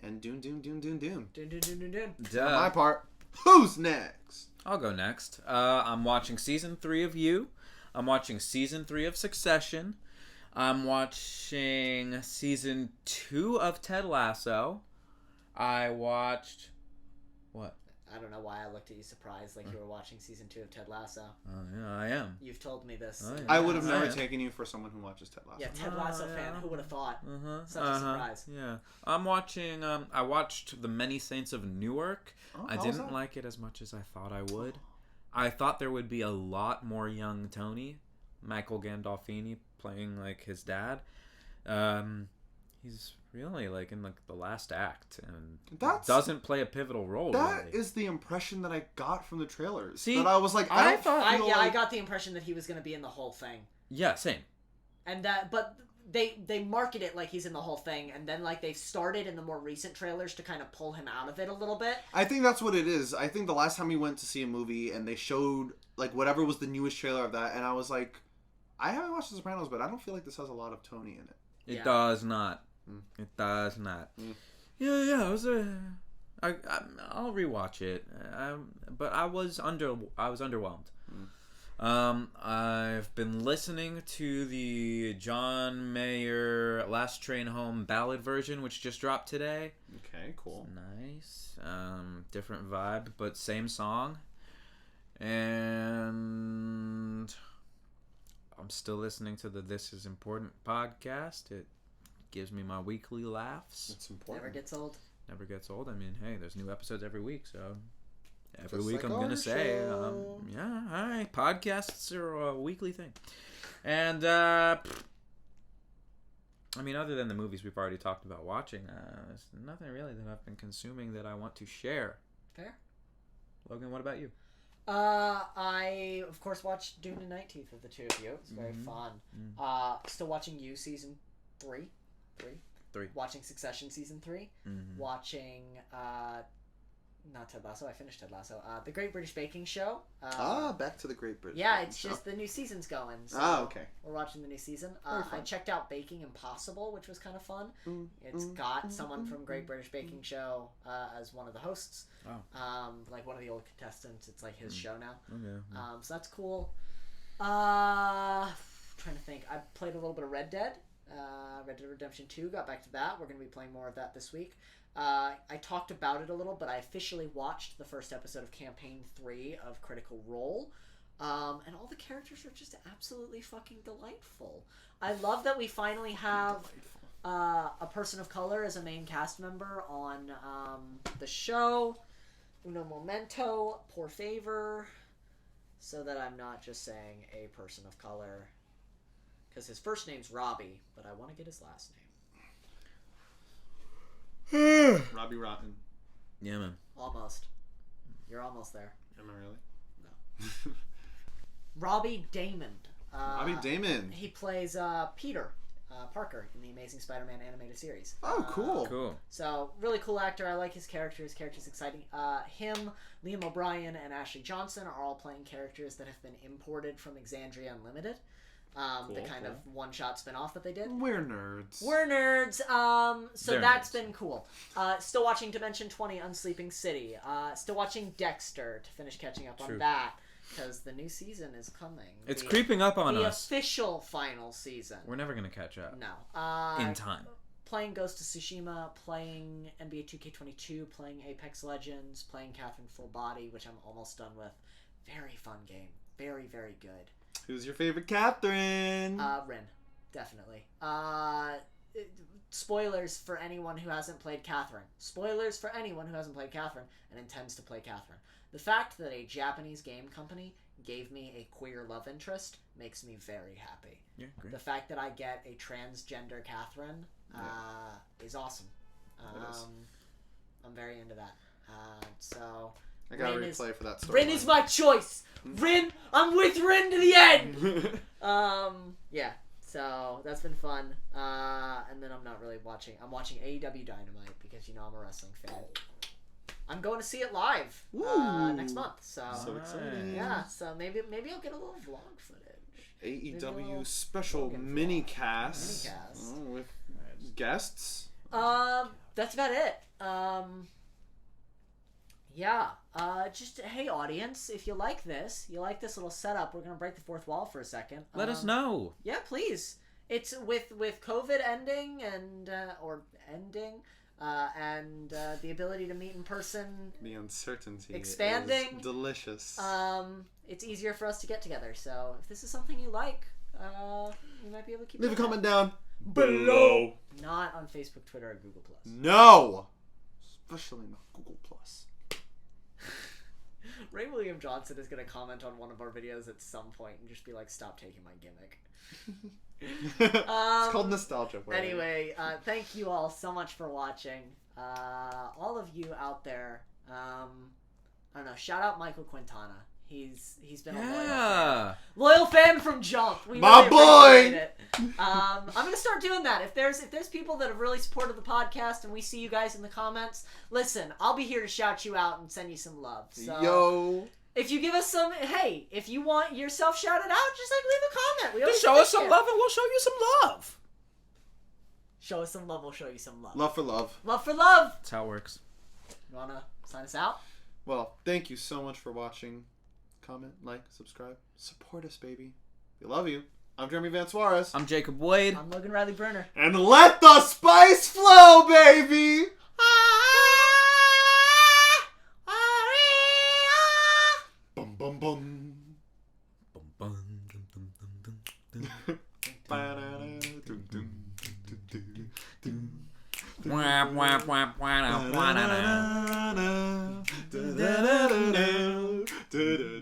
[SPEAKER 3] And Dune.
[SPEAKER 2] Dun.
[SPEAKER 3] For my part, who's next?
[SPEAKER 1] I'll go next. I'm watching season 3 of You. I'm watching season 3 of Succession. I'm watching season 2 of Ted Lasso. I watched... What?
[SPEAKER 2] I don't know why I looked at you surprised like you were watching season 2 of Ted Lasso.
[SPEAKER 1] Oh, yeah, I am.
[SPEAKER 2] You've told me this.
[SPEAKER 1] Oh, yeah.
[SPEAKER 3] I would have
[SPEAKER 1] Yeah.
[SPEAKER 3] never
[SPEAKER 1] Yeah.
[SPEAKER 3] taken you for someone who watches Ted Lasso.
[SPEAKER 2] Yeah, Ted Lasso fan.
[SPEAKER 1] yeah.
[SPEAKER 2] Who would have thought?
[SPEAKER 1] Uh-huh.
[SPEAKER 2] Such a surprise.
[SPEAKER 1] Yeah. I'm watching... I watched The Many Saints of Newark.
[SPEAKER 3] Oh,
[SPEAKER 1] I
[SPEAKER 3] how was
[SPEAKER 1] didn't
[SPEAKER 3] that?
[SPEAKER 1] like it as much as I thought I would. I thought there would be a lot more young Tony. Michael Gandolfini playing like his dad. He's really like in like the last act and doesn't play a pivotal role.
[SPEAKER 3] That
[SPEAKER 1] really.
[SPEAKER 3] is the impression that I got from the trailers.
[SPEAKER 1] See,
[SPEAKER 3] that I was like,
[SPEAKER 1] I
[SPEAKER 3] I
[SPEAKER 1] thought-
[SPEAKER 3] don't feel
[SPEAKER 2] I
[SPEAKER 3] like...
[SPEAKER 2] got the impression that he was going to be in the whole thing.
[SPEAKER 1] Yeah, same.
[SPEAKER 2] And that, but they market it like he's in the whole thing, and then like they've started in the more recent trailers to kind of pull him out of it a little bit.
[SPEAKER 3] I think that's what it is. I think the last time we went to see a movie and they showed like whatever was the newest trailer of that, and I was like, I haven't watched The Sopranos, but I don't feel like this has a lot of Tony in it.
[SPEAKER 1] It
[SPEAKER 2] Yeah.
[SPEAKER 1] does not. It does not. Yeah. It was I'll rewatch it. But I was underwhelmed. I've been listening to the John Mayer Last Train Home Ballad version, which just dropped today.
[SPEAKER 3] Okay, cool.
[SPEAKER 1] Nice. Different vibe, but same song. And I'm still listening to the This Is Important podcast. It gives me my weekly laughs.
[SPEAKER 3] It's important.
[SPEAKER 2] Never gets old.
[SPEAKER 1] Never gets old. I mean, hey, there's new episodes every week, so every
[SPEAKER 3] Just
[SPEAKER 1] week
[SPEAKER 3] like
[SPEAKER 1] I'm gonna
[SPEAKER 3] our
[SPEAKER 1] say,
[SPEAKER 3] show.
[SPEAKER 1] yeah, all right, podcasts are a weekly thing. And I mean, other than the movies we've already talked about watching, there's nothing really that I've been consuming that I want to share.
[SPEAKER 2] Fair.
[SPEAKER 1] Logan, what about you?
[SPEAKER 2] I of course watched Dune and 19th of the two of you. It's very fun. Still watching You season 3.
[SPEAKER 1] 3.
[SPEAKER 2] Watching Succession season 3.
[SPEAKER 1] Mm-hmm.
[SPEAKER 2] Watching not Ted Lasso. I finished Ted Lasso. The Great British Baking Show.
[SPEAKER 3] Back to the Great British.
[SPEAKER 2] Yeah,
[SPEAKER 3] Baking
[SPEAKER 2] it's
[SPEAKER 3] Show.
[SPEAKER 2] just the new season's going. So
[SPEAKER 3] okay.
[SPEAKER 2] We're watching the new season.
[SPEAKER 3] Very fun.
[SPEAKER 2] I checked out Baking Impossible, which was kind of fun. It's got someone from Great British Baking Show as one of the hosts.
[SPEAKER 1] Oh.
[SPEAKER 2] Like one of the old contestants. It's like his show now.
[SPEAKER 1] Okay.
[SPEAKER 2] So that's cool. Trying to think. I played a little bit of Red Dead. Red Dead Redemption 2. Got back to that. We're going to be playing more of that this week. I talked about it a little, but I officially watched the first episode of Campaign 3 of Critical Role. And all the characters are just absolutely fucking delightful. I love that we finally have a person of color as a main cast member on the show. Uno momento, por favor. So that I'm not just saying a person of color. Because his first name's Robbie, but I want to get his last name.
[SPEAKER 3] Robbie Rotten.
[SPEAKER 1] Yeah, man.
[SPEAKER 2] Almost. You're almost there.
[SPEAKER 3] Am I really?
[SPEAKER 2] No. Robbie Damon.
[SPEAKER 3] Robbie Damon.
[SPEAKER 2] He plays Peter Parker in the Amazing Spider-Man animated series.
[SPEAKER 3] Oh, cool.
[SPEAKER 1] Cool.
[SPEAKER 2] So, really cool actor. I like his character. His character's exciting. Him, Liam O'Brien, and Ashley Johnson are all playing characters that have been imported from Exandria Unlimited. The kind of one-shot spin-off that they did.
[SPEAKER 3] We're nerds.
[SPEAKER 2] So
[SPEAKER 1] They're
[SPEAKER 2] that's
[SPEAKER 1] nerds.
[SPEAKER 2] been cool. Still watching Dimension 20, Unsleeping City. Still watching Dexter to finish catching up on that. Because the new season is coming.
[SPEAKER 1] It's creeping up on us.
[SPEAKER 2] The official final season.
[SPEAKER 1] We're never going to catch up.
[SPEAKER 2] No.
[SPEAKER 1] In time.
[SPEAKER 2] Playing Ghost of Tsushima, playing NBA 2K22, playing Apex Legends, playing Catherine Full Body, which I'm almost done with. Very fun game. Very, very good.
[SPEAKER 3] Who's your favorite Catherine?
[SPEAKER 2] Rin. Definitely. Spoilers for anyone who hasn't played Catherine. Spoilers for anyone who hasn't played Catherine and intends to play Catherine. The fact that a Japanese game company gave me a queer love interest makes me very happy.
[SPEAKER 1] Yeah, great.
[SPEAKER 2] The fact that I get a transgender Catherine is awesome. I'm very into that. So
[SPEAKER 3] I gotta
[SPEAKER 2] Rin
[SPEAKER 3] replay for that story.
[SPEAKER 2] Rin is my choice. Rin, I'm with Rin to the end. Yeah. So that's been fun. And then I'm not really watching. I'm watching AEW Dynamite because I'm a wrestling fan. I'm going to see it live next month. So
[SPEAKER 3] exciting.
[SPEAKER 2] Yeah. So maybe I'll get a little vlog footage.
[SPEAKER 3] AEW special mini cast with guests.
[SPEAKER 2] That's about it. Yeah. Just hey audience, if you like this little setup, we're gonna break the fourth wall for a second.
[SPEAKER 1] Let us know.
[SPEAKER 2] Yeah, please. It's with COVID ending and the ability to meet in person.
[SPEAKER 3] The uncertainty
[SPEAKER 2] expanding.
[SPEAKER 3] is delicious.
[SPEAKER 2] It's easier for us to get together. So if this is something you like, we might be able to keep.
[SPEAKER 3] Leave a comment down
[SPEAKER 2] below. Not on Facebook, Twitter, or Google Plus.
[SPEAKER 3] No, especially not Google Plus.
[SPEAKER 2] Ray William Johnson is going to comment on one of our videos at some point and just be like, "Stop taking my gimmick."
[SPEAKER 3] It's called nostalgia.
[SPEAKER 2] Anyway, thank you all so much for watching. All of you out there, I don't know. Shout out Michael Quintana. He's been a loyal fan from Jump. We
[SPEAKER 3] My
[SPEAKER 2] really
[SPEAKER 3] boy.
[SPEAKER 2] appreciate it. I'm gonna start doing that. If there's people that have really supported the podcast and we see you guys in the comments, listen, I'll be here to shout you out and send you some love. So,
[SPEAKER 3] yo.
[SPEAKER 2] If you give us some, hey, if you want yourself shouted out, just leave a comment. We always
[SPEAKER 1] Just show us some
[SPEAKER 2] appreciate it.
[SPEAKER 1] love and we'll show you some love.
[SPEAKER 2] Show us some love, we'll show you some love.
[SPEAKER 3] Love for love.
[SPEAKER 2] Love for love.
[SPEAKER 1] That's how it works.
[SPEAKER 2] You wanna sign us out?
[SPEAKER 3] Well, thank you so much for watching. Comment, like, subscribe. Support us, baby. We love you. I'm Jeremy Van Suarez.
[SPEAKER 1] I'm Jacob Wade.
[SPEAKER 2] I'm Logan Riley Bruner.
[SPEAKER 3] And let the spice flow, baby! Bum bum bum.
[SPEAKER 1] Bum, bum, dum, dum, dum, dum, dum. Wah, wah, wah, wah, wah, wah, da, da.
[SPEAKER 3] Da-da-da-da-da. Da-da-da-da-da.